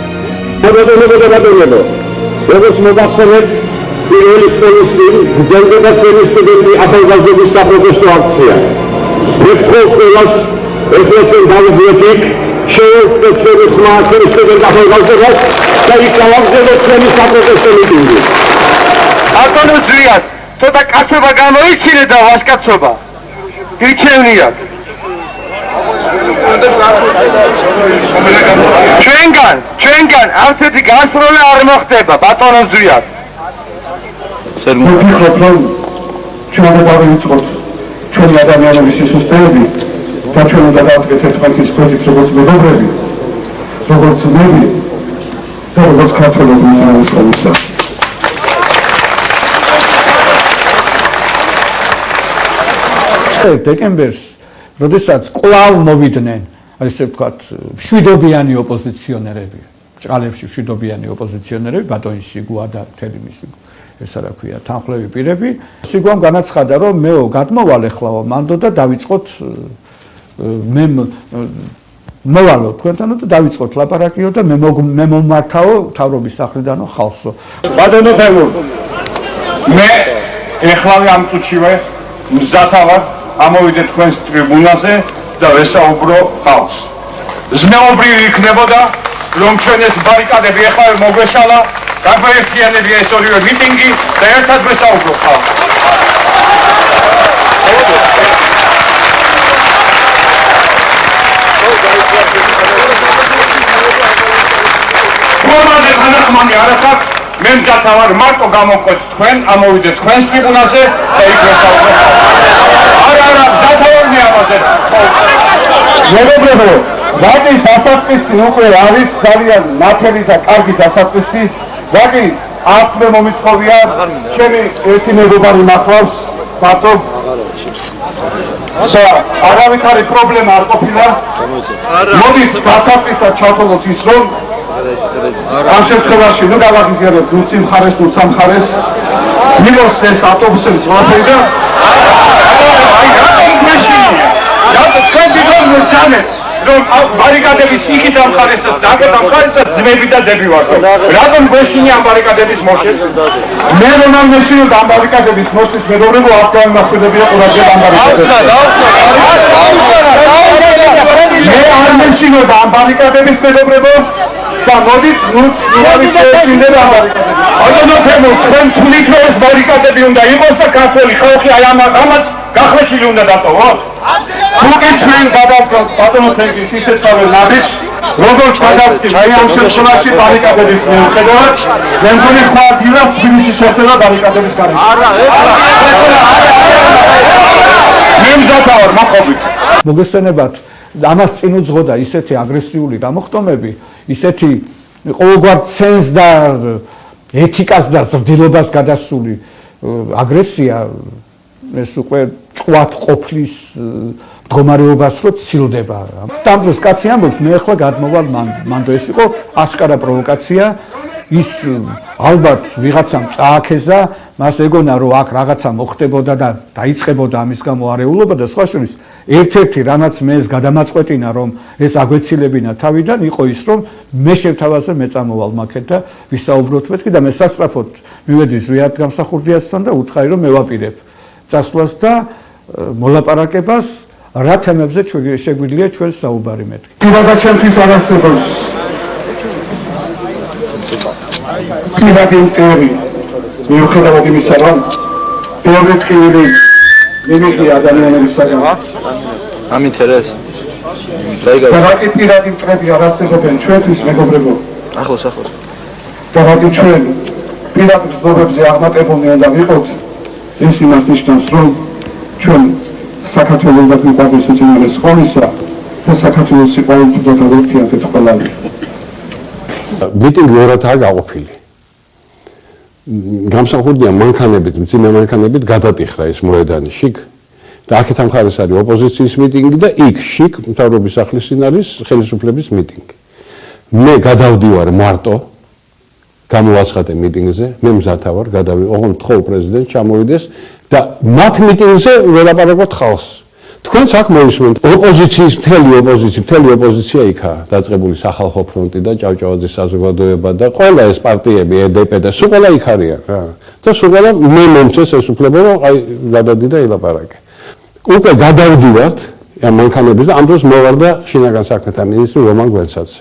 როგორც მოგახსენებთ, პირველი სკოლის გრძელდება ჩვენი სტუდენტი ახალგაზრდობის საპროტესტო აქცია. ვეფხობ ყველას ეკლესიასთან დავუძლებთ, შევეცდეთ ჩვენი ხმა ჩვენი სტუდენტ ახალგაზრდებას და იქ გავაგზავნოთ ჩვენი საპროტესტო მიტინგი. ბატონო ზვიად, ცოტა კაცობა გამოიჩინე და ვასკაცობა. ირჩევნიათ. ჩვენგან არც ერთი გასროლა არ მოხდება, ბატონო ზვიად. ვფიქრობ, რომ ჩვენ უნდა დავიწყოთ ჩვენი ადამიანების სისუსტეები და ჩვენ უნდა დავდგეთ ერთმანეთის გვერდით, როგორც მეგობრები, როგორც ძმები და როგორც ქართველი უმცროსი კომისია. დეკემბერს, როდესაც კვლავ მოვიდნენ, ასე ვთქვათ, მშვიდობიანი ოპოზიციონერები, ჭყალებში მშვიდობიანი ოპოზიციონერები, ბატონიში გუა და მთელი მისი ესა რა ქვია, თანხლები პირები, სიგვამ განაცხადა, რომ მეო გადმოვალ ეხლაო მანდო და დავიწყოთ მე მოვალო თქვენთანო და დავიწყოთ ლაპარაკიო და მე მომართაო მთავრობის სახლიდანო ხალხსო. ბატონო თემურ, მე ეხლავე ამ წუთშივე მზათა ვარ ამოვიდე თქვენს ტრიბუნაზე და ვესაუბრო ხალხს. ზნეობრივი იქნებოდა, რომ ჩვენ ეს ბარიკადები ეხლავე მოგვეშალა, გაგვეერთიანებია ეს ორივე მიტინგი და ერთად ვესაუბრო ხალხს. ყველანე თანახმანი არ ახარ, მე მზათა ვარ მარტო გამოვყვეთ თქვენ, ამოვიდე თქვენს ტრიბუნაზე და იქ ვესაუბრო ხალხს. არა, მზათა ვარ მე ამაზე. მეგობრებო, ვაკის დასაწყისი უკვე არის ძალიან ნათელი და კარგი დასაწყისი. ვაკი არც მე მომიწხოვია, ჩემი ერთი მეგობარი მახლავს, ბატო. და არავითარი პრობლემა არ ყოფილა. მოდით დასაწყისად ჩავთვალოთ ის, რომ ამ შემთხვევაში ნუ გავაღიზიარებთ ნუ წინ მხარეს, ნუ სამ მხარეს. მივოს ეს ავტობუსები ყველაფერი და აი რატომ გვეშინია? რატო თქვენ დიდროს მოცანეთ? რომ ბარიკადების იქით ამ მხარესაც და აქეთ ამ მხარესაც ძმები და დები ვართ. რატომ გვეშინია ამ ბარიკადების მოშლის? მე რომ არ მეშინოთ ამ ბარიკადების მოშლის, მეგობრებო, აქ გამახვილებია ყურადღება ამ ბარიკადებს. მე არ მეშინოთ ამ ბარიკადების, მეგობრებო, და მოდით ნუ შევეშინდება ამ ბარიკადებს. ბატონო თემო, თქვენ თვლით რომ ეს ბარიკადები უნდა იყოს და ქართველი ხალხი აი ამაც გახლეჩილი უნდა დატოვოთ? თუკი ჩვენ გადავდგავთ ბატონო თენგის ისეცხავე ნაბიჯს, როგორ გადავდგით აი ამ შემთხვევაში ბარიკადების მიუხედავად, მე მგონი ხვალ თბილისში შეხვდება ბარიკადების გარეთ. არა, მე მზათა ვარ მოხობით. მოგესწრებათ, ამას წინ უძღოდა ისეთი აგრესიული გამოხტომები, ისეთი ყოველგვარ ცენს და ეთიკას და ზრდილობას გადასული აგრესია, ეს უკვე ჭკვათ ყოფლის მდგომარეობას რო ცილდება. ამ დროს კაცი ამბობს, მე ახლა გადმოვალ მანდო, ეს იყო აშკარა პროვოკაცია. ის ალბათ ვიღაცამ წააქეზა, მას ეგონა რომ აქ რაღაცა მოხდებოდა და დაიწყებოდა ამის გამო არეულობა და სხვა შორის ერთ-ერთი რამაც მე ეს გადამაწყვეტინა, რომ ეს აგვეცილებინა თავიდან, იყო ის, რომ მე შევთავაზე მე წამოვალ მაქეთ და ვისაუბროთ მეთქი და მე სასწრაფოდ მივედი ზვიად გამსახურდიასთან და უთხარი რომ მე ვაპირებ წასვლას და მოლაპარაკებას, რა თემებზე შეგვიძლია ჩვენ საუბარი მეთქი. და ჩემთვის არასდროს პირადი ინტერვი მიუხედავად იმისა, რომ ბევრი ტკივილი მიმიღია ადამიანებისაგან. ამ ინტერესს. და რაკი პირადი მტრები არ არსებობენ ჩვენთვის, მეგობრებო. ახლოს. და რაკი ჩვენ პირადი მზნობებზე აღმატებულნი უნდა ვიყოთ, ეს იმას ნიშნავს, რომ ჩვენ საქართველოს და ქვეყნის უწინარეს ყოლისა და საქართველოს სიყვარულით და ერთიანობით ყველანი. მიტინგი ორადაა გაყოფილი. გამსახურდია მანქანებით, მძიმე მანქანებით გადატიხრა ეს მოედანი შიგ და აქეთ ამ ხარეს არის ოპოზიციის მიტინგი და იქ შიგ მთავრობის სახლის წინ არის ხელისუფლების მიტინგი. მე გადავდივარ მარტო გამოვაცხადე მიტინგზე, მე მზათა ვარ, ოღონდ თხოვ პრეზიდენტს ჩამოვიდეს და მათ მიტინგზე ველაპარაკოთ ხალხს. თქვენც აქ მოისმენთ ოპოზიციის მთელი ოპოზიცია იქაა დაწყებული სახალხო ფრონტი და ჭავჭავაძის საზოგადოება და ყველა ეს პარტიები EDP და სულ ყველა იქ არიან რა. და სულ ყველა მე მომწეს ეს უფლება რომ აი გადადი და ელაპარაკე. უკვე გადავდივართ ამ მანქანების და ამ დროს მოვარდა შინაგან საქმეთა მინისტრი რომან გვენცაძე.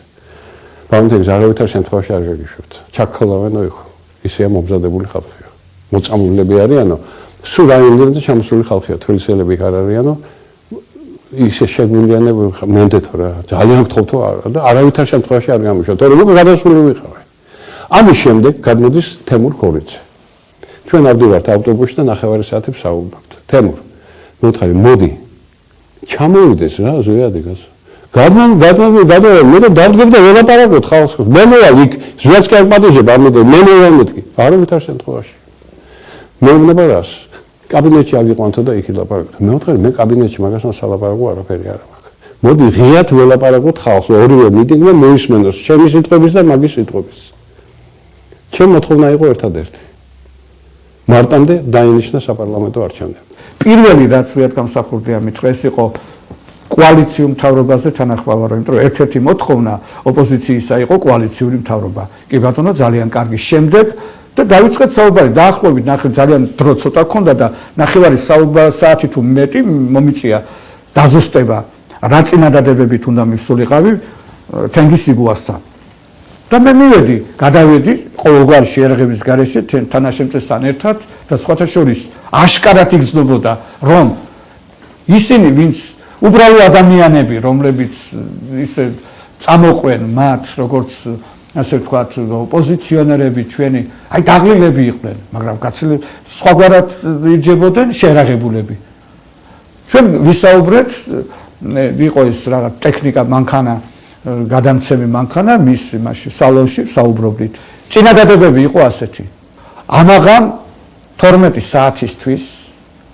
ბანკების არავითარ შემთხვევაში არ გაგიშვებთ. ჩაქოლავენო იყო. ისეა მომზადებული ხალხია. მოწამულები არიანო, სულ რაიონიდან და ჩამოსული ხალხია, თბილისელები არ არიანო. ისე შეგვიძლია მენდეთო რა. ძალიან გთხოვთო და არავითარ შემთხვევაში არ გამიშვათ. თორემ უკვე გადასული ვიყავი. ამის შემდეგ გადმოდის თემურ ქორიძე. ჩვენ ავდივართ ავტობუსში და 9 საათი ვსაუბრობთ. თემურ, მოთხარი, მოდი. ჩამოვიდეს რა, ზოიადეგას. გადმოვიდა, მე დავდგები და ველაპარაკოთ ხალხს. მე მოვალ იქ, ზვიაც კი არ პატიჟებ ამიტომ მე მოვალ მეთქი. არავითარ შემთხვევაში. მეუბნება რას? კაბინეტში აგიყვანთო და იქ ილაპარაკოთ. მე ვთქვი, მე კაბინეტში მაგასთან სალაპარაკო არაფერი არ მაქვს. მოდი ღიად ველაპარაკოთ ხალხს, ორივე მიტინგმა მოისმენოს ჩემი სიტყვების და მაგის სიტყვების. ჩემ მოთხოვნა იყო ერთადერთი. მარტამდე დაინიშნა საპარლამენტო არჩევნები. პირველი რაც ვიად გამსახურდია მითხრა ეს იყო კოალიციურ მთავრობაზე თანახმავა, იმიტომ რომ ერთ-ერთი მოთხოვნა ოპოზიციისა იყო კოალიციური მთავრობა. კი ბატონო, ძალიან კარგი. შემდეგ და დავიწყეთ საუბარი, დაახლოებით ძალიან დრო ცოტა ქონდა და 9 საათი თუ მეტი მომიწია დაზუსტება, რა წინადადებებით უნდა მივსულიყავი თენგის სიგუასთან. და მე მივედი, გადავედი ყოველგვარი შეერაღების გარეშე თანაშემწესთან ერთად და სხვათა შორის აშკარად იგრძნობოდა, რომ ისინი, ვინც უბრალო ადამიანები, რომლებიც ისე წამოყვენ მათ, როგორც ასე ვთქვათ, ოპოზიციონერები ჩვენი, აი დაღლილები იყვნენ, მაგრამ კაცები სხვაგვარად ირჯებოდნენ შეერაღებულები. ჩვენ ვისაუბრეთ, იყო ეს რაღაც ტექნიკა მანქანა, გადამცემი მანქანა, მის იმაში სალონში საუბრობდით. წინადადებები იყო ასეთი. ამაღამ 12 საათისთვის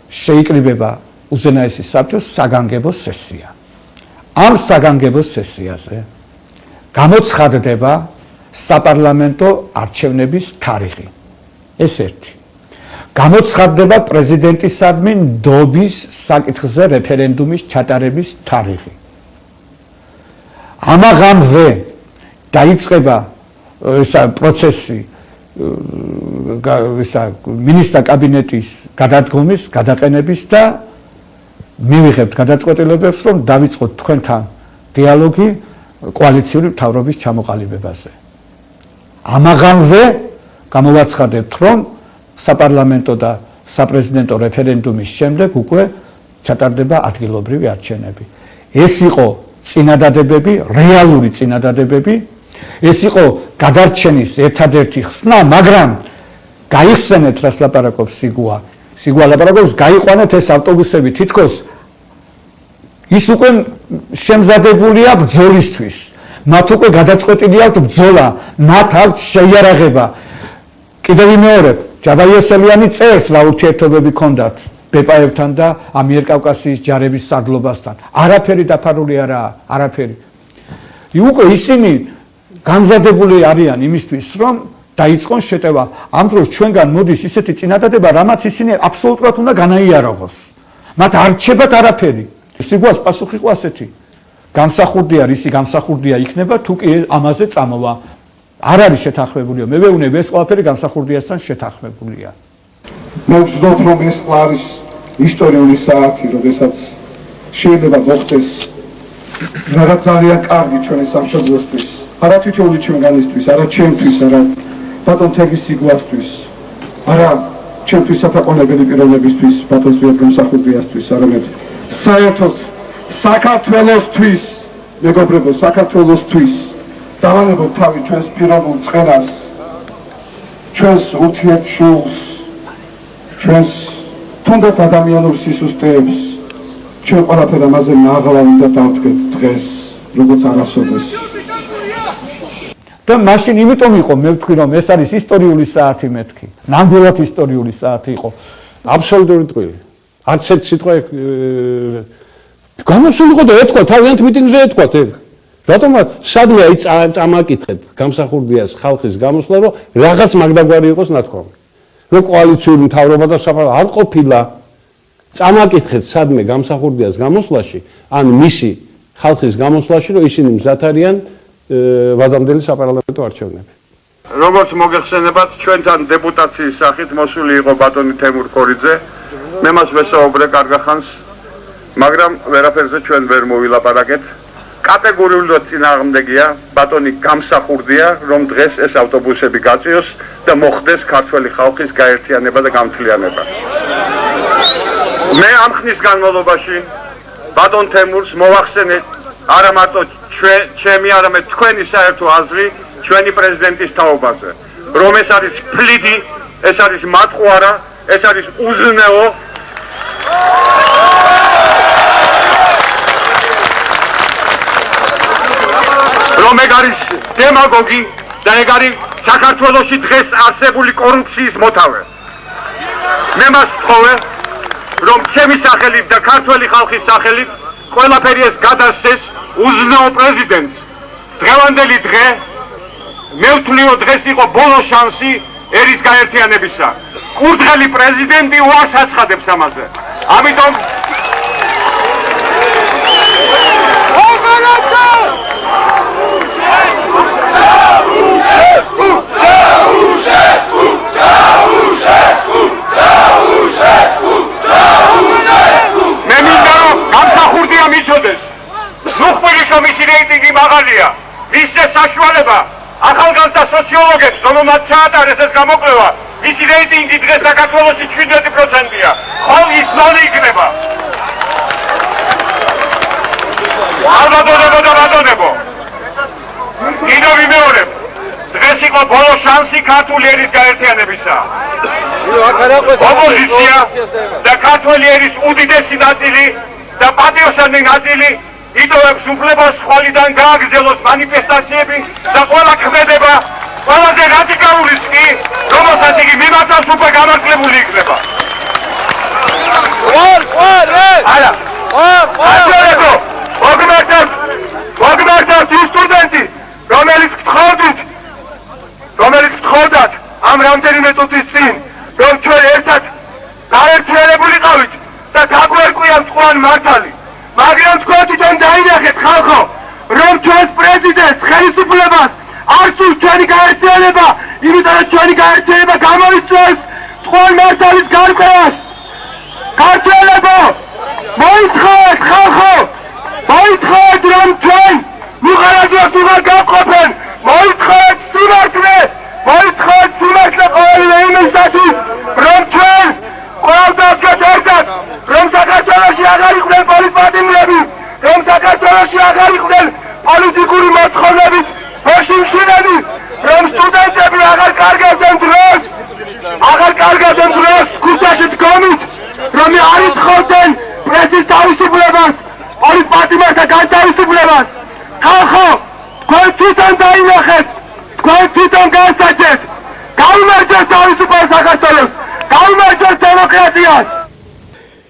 შეიკრიბება უზენაესი საბჭოს საგანგებო სესია. ამ საგანგებო სესიაზე გამოცხადდება საპარლამენტო არჩევნების თარიღი. ეს ერთი. გამოცხადდება პრეზიდენტისადმი ნდობის საკითხზე რეფერენდუმის ჩატარების თარიღი. ამაღამზე დაიწყება ესა პროცესი მინისტრთა კაბინეტის გადადგომის, გადაყენების და მივიღებთ გადაწყვეტილებებს, რომ დავიწყოთ თქვენთან დიალოგი კოალიციური მთავრობის ჩამოყალიბებაზე. ამაღამზე გამოვაცხადებთ, რომ საპარლამენტო და საპრეზიდენტო რეფერენდუმის შემდეგ უკვე ჩატარდება ადგილობრივი არჩევნები. ეს იყო წინადადებები, რეალური წინადადებები, ეს იყო გადარჩენის ერთადერთი ხსნა, მაგრამ გაიხსენეთ რას ლაპარაკობს სიგუა. სიგუა ლაპარაკობს, გაიყვანეთ ეს ავტობუსები, თითქოს ის უკვე შემზადებულია ბრძოლისთვის. მათ უკვე გადაწყვეტილი აქვთ ბრძოლა, მათ აქვთ შეიარაღება. კიდევ ვიმეორებ, ჯაბაიოსელიანი წერს რა ურთიერთობები ჰქონდათ ბეპაევთან და ამიერკავკასიის ჯარების სარდლობასთან. არაფერი დაფარული არაა, არაფერი. უკვე ისინი გამზადებული არიან იმისთვის, რომ დაიწყონ შეტევა. ამ დროს ჩვენგან მოდის ისეთი წინადადება, რამაც ისინი აბსოლუტურად უნდა განაიარაღოს. მათ არ რჩებათ არაფერი. სიგუას პასუხი იყო ასეთი. გამსახურდია, რისი გამსახურდია იქნება, თუ კი ამაზე წამოვა. არ არის შეთანხმებულიო. მე ვეუბნები, ეს ყველაფერი გამსახურდიასთან შეთანხმებულია. მე ვცდობ, რომ ეს არის ისტორიული საათი, როდესაც შეიძლება მოხდეს რაღაც ძალიან კარგი ჩვენი სამშობლოსთვის. არა თითოეული ჩვენგანისთვის, არა ჩემთვის, არა ბატონ თენგის სიგუასთვის, არა ჩემთვის საფაყონებელი პიროვნებისთვის, ბატონ ზვიად გამსახურდიასთვის, არამედ საერთოდ საქართველოსთვის, მეგობრებო, საქართველოსთვის დავანებოთ თავი ჩვენს პიროვნულ წყერას, ჩვენს ურთიერთშულს, ჩვენს თუნდაც ადამიანურ სისუსტეებს, ჩვენ ყველაფერ ამაზე მაღლა უნდა დავდგეთ დღეს, როგორც არასოდეს. და მაშინ იმიტომ იყო მე ვთქვი, რომ ეს არის ისტორიული საათი მეთქი. ნამდვილად ისტორიული საათი იყო. აბსოლუტური ტყვილი. არც ერთ სიტყვა გამოსულიყო და ეთქვა თავიანთ მიტინგზე ეთქვა ეგ. რატომ სადღა წამაკითხეთ გამსახურდიას ხალხის გამოსვლა რომ რაღაც მაგდაგვარი იყოს ნათქვამი. რომ კოალიციური მთავრობა და საფრთხე არ ყოფილა წამაკითხეთ სადმე გამსახურდიას გამოსვლაში ან მისი ხალხის გამოსვლაში რომ ისინი მზად არიან ვადამდელი საპარლამენტო არჩევნები. როგორც მოგეხსენებათ, ჩვენთან დეპუტაციის სახით მოსული იყო ბატონი თემურ ქორიძე. მე მას ვესაუბრე კარგახანს, მაგრამ ვერაფერზე ჩვენ ვერ მოვილაპარაკეთ. კატეგორიულად წინააღმდეგია ბატონი გამსახურდია, რომ დღეს ეს ავტობუსები გაწიოს და მოხდეს ქართველი ხალხის გაერთიანება და გამთლიანება. მე ამ ხნის განმავლობაში ბატონ თემურს მოვახსენეთ არა მარტო ჩემი, არამედ თქვენი საერთო აზრი ჩვენი პრეზიდენტის თაობაზე, რომ ეს არის ფლიდი, ეს არის მატყუარა, ეს არის უზნეო რომ ეგ არის დემაგოგი და ეგ არის საქართველოში დღეს არსებული კორუფციის მოთავე. მე მას ვთხოვე, რომ ჩემი სახელით და ქართველი ხალხის სახელით ყველაფერი ეს გადასცეს უზნეო პრეზიდენტს. დღევანდელი დღე მე ვთვლიო დღეს იყო ბოლო შანსი ერის გაერთიანებისა. კურდღელი პრეზიდენტი უარს აცხადებს ამაზე. ამიტომ მე მინდა რომ გამსახურდია მიცოდეს. ნუხვირი რომ მისი რეიტინგი მაღალია, მისცეს საშუალება ახალგაზრდა სოციოლოგებს, რომელმაც ჩაატარეს ეს გამოკვლევა, მისი რეიტინგი დღეს საქართველოში 17%-ია. ხოლ ის ნოლი იქნება. ალბათონებო და ბატონებო, კიდევ ვიმეორებ, დღეს იყო ბოლო შანსი ქართული ერის გაერთიანებისა. ოპოზიცია და ქართული ერის უდიდესი ნაწილი და პატიოსანი ნაწილი იტოვებს უფლებას ხვალიდან გააგრძელოს მანიფესტაციები და ყველა ქმედება, ყველაზე რადიკალურიც კი, რომელსაც იგი მიმართავს, უკვე გამარჯვებული იქნება. მოგმართავთ ის სტუდენტი, რომელიც გთხოვდათ ამ რამდენიმე წუთის წინ, რომ ჩვენ ერთად გაერთიანებულიყავით და გაგვერკვია მწვანე მართალი. მაგრამ თქვენ თვითონ დაინახეთ ხალხო, რომ ჩვენს პრეზიდენტს ხელისუფლებას არ სურს ჩვენი გაერთიანება, იმიტომ რომ ჩვენი გაერთიანება გამოიწვევს მწვანე მართალის გარკვევას. ქართველებო, მოითხოვეთ ხალხო, მოითხოვეთ რომ ჩვენ მუღარაძეებს უღარ გავყოფენ, მოითხოვეთ სიმართლე, მოითხოვეთ სიმართლე ყოველივე იმისათვის, რომ ჩვენ ყველდაგვეთ ერთად, რომ საქართველოში აღარ იყვნენ პოლიტპატიმრები, რომ საქართველოში აღარ იყვნენ პოლიტიკური მოთხოვნებით მოშიმშილები, რომ სტუდენტები აღარ კარგავდნენ დროს ქუჩაში დგომით, რომ არ ითხოვდნენ პრესის თავისუფლებას, პოლიტპატიმრთა განთავისუფლებას. ხალხო, თქვენ თვითონ დაინახეთ, თქვენ თვითონ განსაჩეთ, გაუმარჯვეთ თავისუფალ საქართველოს, გაუმარჯვეთ დემოკრატიას.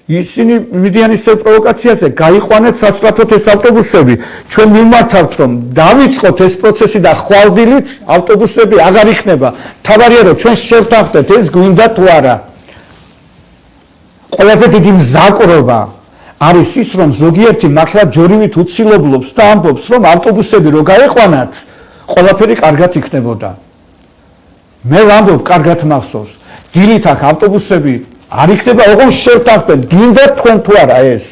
ისინი მიდიან ისევ პროვოკაციაზე, გაიყვანეთ სასწრაფოდ ეს ავტობუსები. ჩვენ მიმართავთ, რომ დავიწყოთ ეს პროცესი და ხვალდილით ავტობუსები აღარ იქნება. თავარია რომ ჩვენ შევთანხმდეთ ეს გვინდა თუ არა. ყველაზე დიდი მზაკრობა არის ის, რომ ზოგიერთი მართლა ჯორივით უცილებლობს და ამბობს, რომ ავტობუსები რო გაიყვანათ, ყველაფერი კარგად იქნებოდა. მე ვამბობ, კარგად მახსოვს. დილით აქ ავტობუსები არ იქნება, ოღონდ შევთანხმდეთ, გინდა თქვენ თუ არა ეს.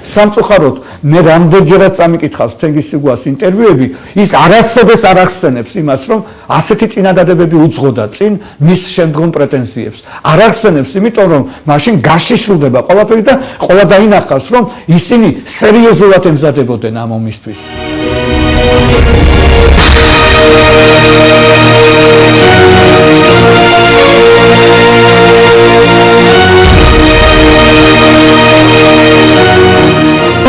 სამწუხაროდ, მე რამდენჯერაც წამიკითხავს თენგისიგვას ინტერვიუები, ის არასოდეს არ ახსენებს იმას, რომ ასეთი წინადადებები უძღოდა წინ მის შემდგომ პრეტენზიებს. არ ახსენებს, იმიტომ რომ მაშინ გაშიშვლდება ყველაფერი და ყველა დაინახავს, რომ ისინი სერიოზულად ემზადებოდნენ ამ ომისთვის.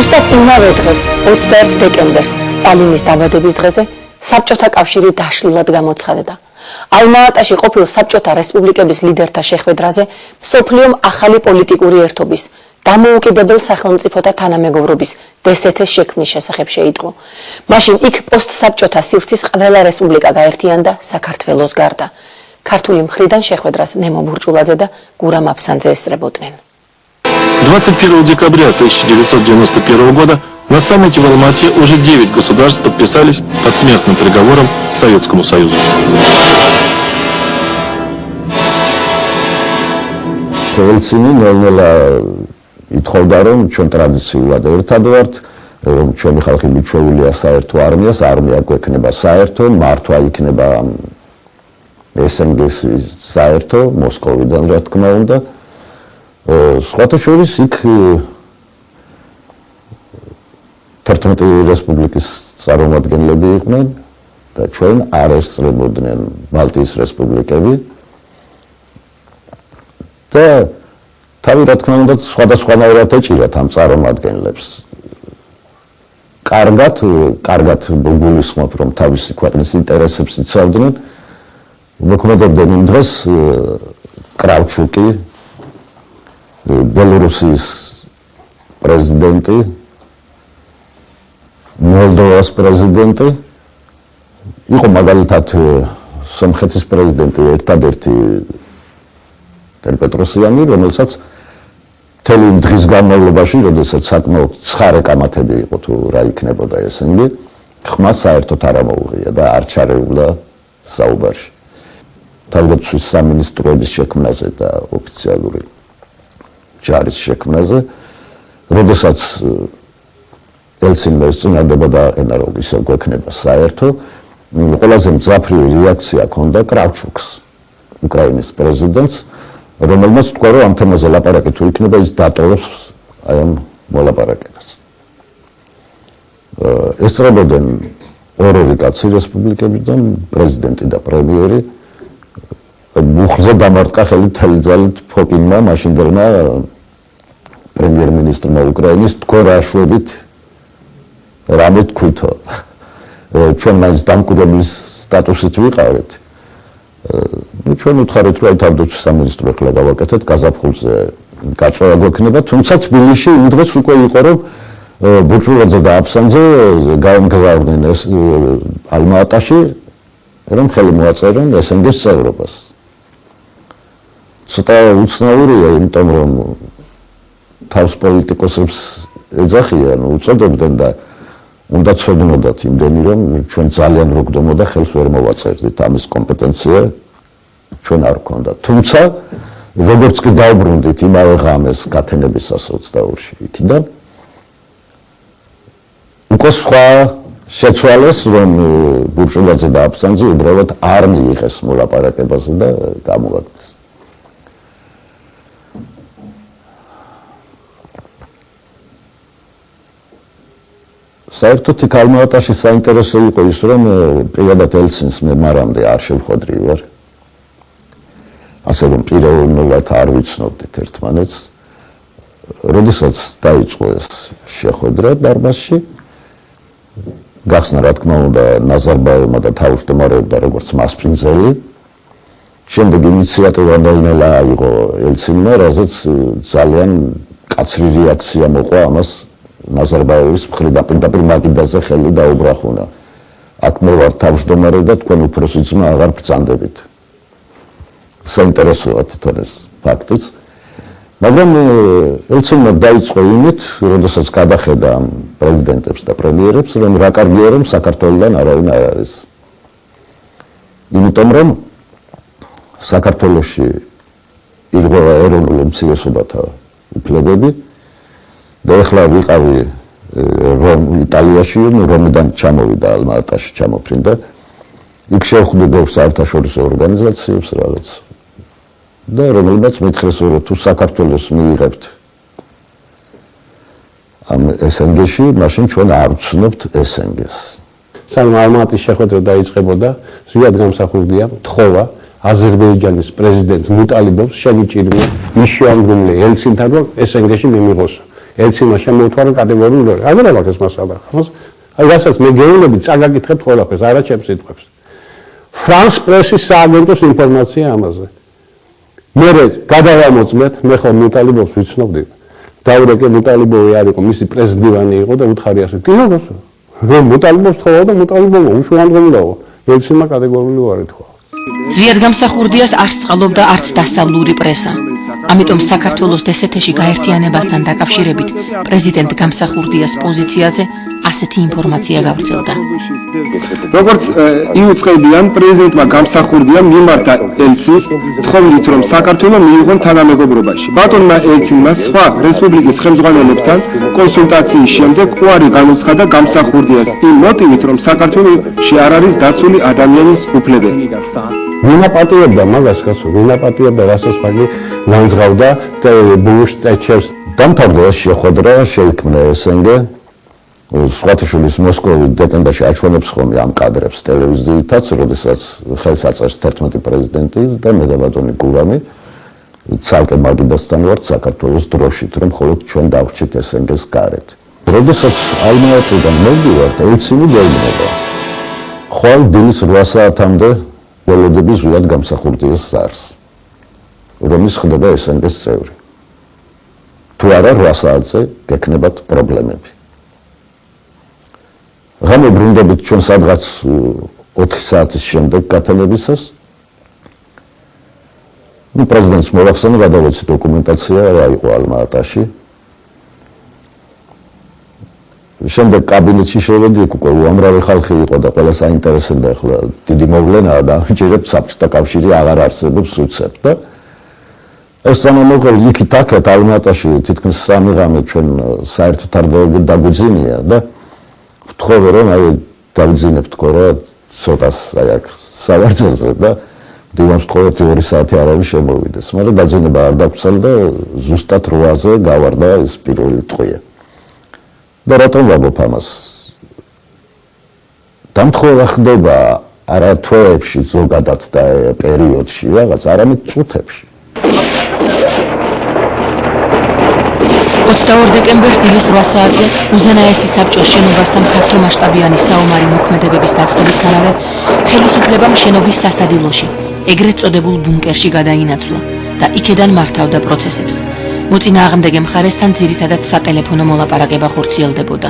ზუსტად იმავე დღეს, 21 დეკემბერს, სტალინის დაბადების დღეზე, საბჭოთა კავშირი დაშლილად გამოცხადდა. ალმა-ატაში ყოფილ საბჭოთა რესპუბლიკების ლიდერთა შეხვედრაზე მსოფლიომ ახალი პოლიტიკური ერთობის დამოუკიდებელ სახელმწიფოთა თანამეგობრობის DST-ს შექმნის შესახებ შეიტყო. მაშინ იქ პოსტსაბჭოთა სივრცის ყველა რესპუბლიკა გაერთიანდა საქართველოს გარდა. ქართული მხრიდან შეხვედრას ნემო ბურჭულაძე და გურამ აფსანძე ესწრებოდნენ. 21 декабря 1991 года на саммите в Алмате уже 9 государств подписались под смертным приговором Советскому Союзу. ელცინი ნელ-ნელა ითხოვდა, რომ ჩვენ ტრადიციულად ერთად ვართ, რომ ჩვენი ხალხი მიჩვეულია საერთო არმიას, არმია გვექნება საერთო, მართვა იქნება SNG-ს საერთო, მოსკოვიდან რა თქმა უნდა. სხვათა შორის იქ 11 რესპუბლიკის წარმომადგენლები იყვნენ და ჩვენ არ ესწრებოდნენ ბალტიის რესპუბლიკები. და თავი რა თქმა უნდა სხვადასხვანაირად ეჭირათ ამ წარმომადგენლებს. კარგად გულისხმობ, რომ თავისი ქვეყნის ინტერესებს იცავდნენ. მოქმედებდნენ იმ დღეს კრავჩუკი, ბელორუსიის პრეზიდენტი, მოლდოვას პრეზიდენტი, იყო მაგალითად სომხეთის პრეზიდენტი ერთადერთი პეტროსიანი, რომელსაც მთელი დღის განმავლობაში, როდესაც საკმაოდ ცხარე კამათები იყო თუ რა იქნებოდა SNG, ხმა საერთოდ არ ამოუღია და არ ჩარეულა საუბარში. თავდაცვის სამინისტროების შექმნაზე და ოფიციალური ჯარის შექმნაზე, როდესაც ელცინმა ეს წინადადება დააყენა, რომ ისე გვექნება საერთო, ყველაზე მძაფრი რეაქცია ჰქონდა კრავჩუკს, უკრაინის პრეზიდენტს, რომელმაც თქვა, რომ ამ თემაზე ლაპარაკი თუ იქნება, ის დატოვებს აი ამ მოლაპარაკებას. ესწრებოდნენ ორივე კაცი რესპუბლიკებიდან, პრეზიდენტი და პრემიერი. მუხლზე დამარტყა ხელი მთელი ძალით ფოკინმა, მაშინდელმა პრემიერ-მინისტრმა უკრაინის თქვა რა შვებით რამე თქვითო. ჩვენ მაინც დამკვირვებლის სტატუსით ვიყავით. ჩვენ უთხარით, რომ თავდაცვის სამინისტრო ახლა გავაკეთეთ, გაზაფხულზე გაწევა გვექნება, თუმცა თბილისში იმ დღეს უკვე იყო, რომ ბურჭულაძე და აფსანძე გაემგზავრნენ ალმა-ატაში, რომ ხელი მოაწერონ SNG-ს წევრობას. ცოტა უცნაურია, იმიტომ რომ თავს პოლიტიკოსებს ეძახიან, უწოდებდნენ და უნდა ცოდნოდათ იმდენი, რომ ჩვენ ძალიან როგდომოდა ხელს ვერ მოვაწერდით, ამის კომპეტენცია ჩვენ არ გქონდა. თუმცა როგორც კი დაუბრუნდით იმავე ღამეს გათენებისას 22-ში იქიდან, უკვე სხვა შეცვალეს, რომ ბურჭულაძე და აფსანძე უბრალოდ არ მიიღეს მოლაპარაკებაზე და გამოაგდეს. საერთოდ იქ ალმა-ატაში საინტერესო იყო ის, რომ პირადად ელცინს მე მარამდე არ შევხვედრი ვარ. ასე რომ პიროვნულად არ ვიცნობდით ერთმანეთს. როდესაც დაიწყო ეს შეხვედრა დარბაზში, გახსნა რა თქმა უნდა ნაზარბაევმა და თავმჯდომარეობდა როგორც მასპინძელი. შემდეგ ინიციატივა ნელ-ნელა აიღო ელცინმა, რაზეც ძალიან კაცრი რეაქცია მოყვა ამას ნაზარბაევის მხრიდან, პირდაპირ მაგიდაზე ხელი დაუბრახუნა. აქ მე ვარ თავმჯდომარე და თქვენ უფროსი ძმა აღარ ბრძანდებით. საინტერესოა თვითონ ეს ფაქტიც. მაგრამ ელცინმა დაიწყო იმით, როდესაც გადახედა პრეზიდენტებს და პრემიერებს, რომ რა კარგია, რომ საქართველოსთან არავინ არ არის. იმიტომ რომ საქართველოში ირღვევა ეროვნული უმცირესობათა უფლებები და ეხლა ვიყავი იტალიაში, რომიდან ჩამოვიდა ალმა-ატაში ჩამოფრინდა. იქ შევხვდი ბევრ საერთაშორისო ორგანიზაციებს რაღაც. და რომელმაც მითხრეს, რომ თუ საქართველოს მიიღებთ ამ SNG-ში, მაშინ ჩვენ არ ვცნობთ SNG-ს. სანამ ალმა-ატის შეხვედრა დაიწყებოდა, ზუსტად გამსახურდია თხოვა აზერბაიჯანის პრეზიდენტს მუტალიბოვს შემიჭირია ის შეამგრუნლე ელცინთან, რომ SNG-ში მიმიღოსო. ელცინმა შემოუთვალა კატეგორიულად, აღარ აქვს ეს მასალა. აი რასაც მე გეუბნები, წაგაკითხებთ ყველაფერს, არა ჩემს სიტყვებს. ფრანს პრესის სააგენტოს ინფორმაცია ამაზე. მე გადავამოწმეთ, მე ხომ მუტალიბოვს ვიცნობდი. დაურეკე მუტალიბოვი არ იყო, მისი პრეზიდენტი იყო და უთხარი ასე. კი როგორ? რომ მუტალიბოვს თხოვა და მუტალიბოვმა უშუალოდ ელციმა კატეგორიული უარი თქვა. ზვიად გამსახურდიას არც წყალობდა, არც დასავლური პრესა. ამიტომ საქართველოს დსთ-ში გაერთიანებასთან დაკავშირებით პრეზიდენტ გამსახურდიას პოზიციაზე ასეთი ინფორმაცია გავრცელდა. როგორც იუწყებიან, პრეზიდენტმა გამსახურდიამ მიმართა ელცის, თხოვნით რომ საქართველოს მიიღონ თანამეგობრობაში. ბატონმა ელცინმა სხვა რესპუბლიკის ხელმძღვანელებთან კონსულტაციის შემდეგ უარი განუცხადა გამსახურდიას იმ მოტივით, რომ საქართველოში არ არის დაცული ადამიანის უფლებები. ვინაპატიებდა მაგას კაცო, ვინაპატიებდა რასაც ფაგი ლანძღავდა და ბუშ ტეჩერს დამთავრდა შეხვედრა, შეიქმნა ესენგ სხვათაშვილის მოსკოვით დეპენდაში აჩვენებს ხოლმე ამ კადრებს ტელევიზიითაც, როდესაც ხელს აწევს 11 პრეზიდენტი და მე და ბატონი გურამი ცალკე მაგიდასთან ვართ საქართველოს დროშით, რომ მხოლოდ ჩვენ დავრჩით ესენგეს გარეთ. როდესაც ალმაატიდან მოვდივართ, ელცინი დაიწყება. ხვალ დილის 8 საათამდე ველოდები ზვიად გამსახურდიას ზარს, რომის ხდება ესენგეს წევრი. თუ არა 8 საათზე გექნებათ პრობლემები. ღამე ბრუნდებით ჩვენ სადღაც 4 საათის შემდეგ გათენებისას. პრეზიდენტს მოახსენა გადავეცი დოკუმენტაცია რა იყო ალმა-ატაში. შემდეგ კაბინეტში შევედი, უკვე უამრავი ხალხი იყო და ყველა საინტერესოა ახლა დიდი მოვლენაა და ჯერებ საბჭოთა კავშირი აღარ არსებობს უცებ და ეს სამომავლო იქით აქეთ ალმა-ატაში თითქმის 3 ღამე ჩვენ საერთოდ არ დაგვიძინია და ვთხოვე რომ აი დავიძინებ თქო რა ცოტას აი აქ სავარძელზე და დივანს ვთხოვე 2 საათი არავის შემოვიდეს, მაგრამ დაძინება არ დაგვრცელდა და ზუსტად 8-ზე გავარდა ეს პირველი ტყვია. და რატომ ვაგობ ამას? დამთხოვა ხდება არა თვეებში ზოგადად და პერიოდში რაღაც, არამედ წუთებში. 22 დეკემბერს დილის 8 საათზე უზენაესი საბჭოს შენობასთან ფართომასშტაბიანი საომარი მოქმედებების დაწყებისთანავე ხელისუფლებამ შენობის სასადილოში, ეგრეთ წოდებულ ბუნკერში გადაინაცვლა და იქედან მართავდა პროცესებს. მოწინააღმდეგე მხარესთან ძირითადად სატელეფონო მოლაპარაკება ხორციელდებოდა.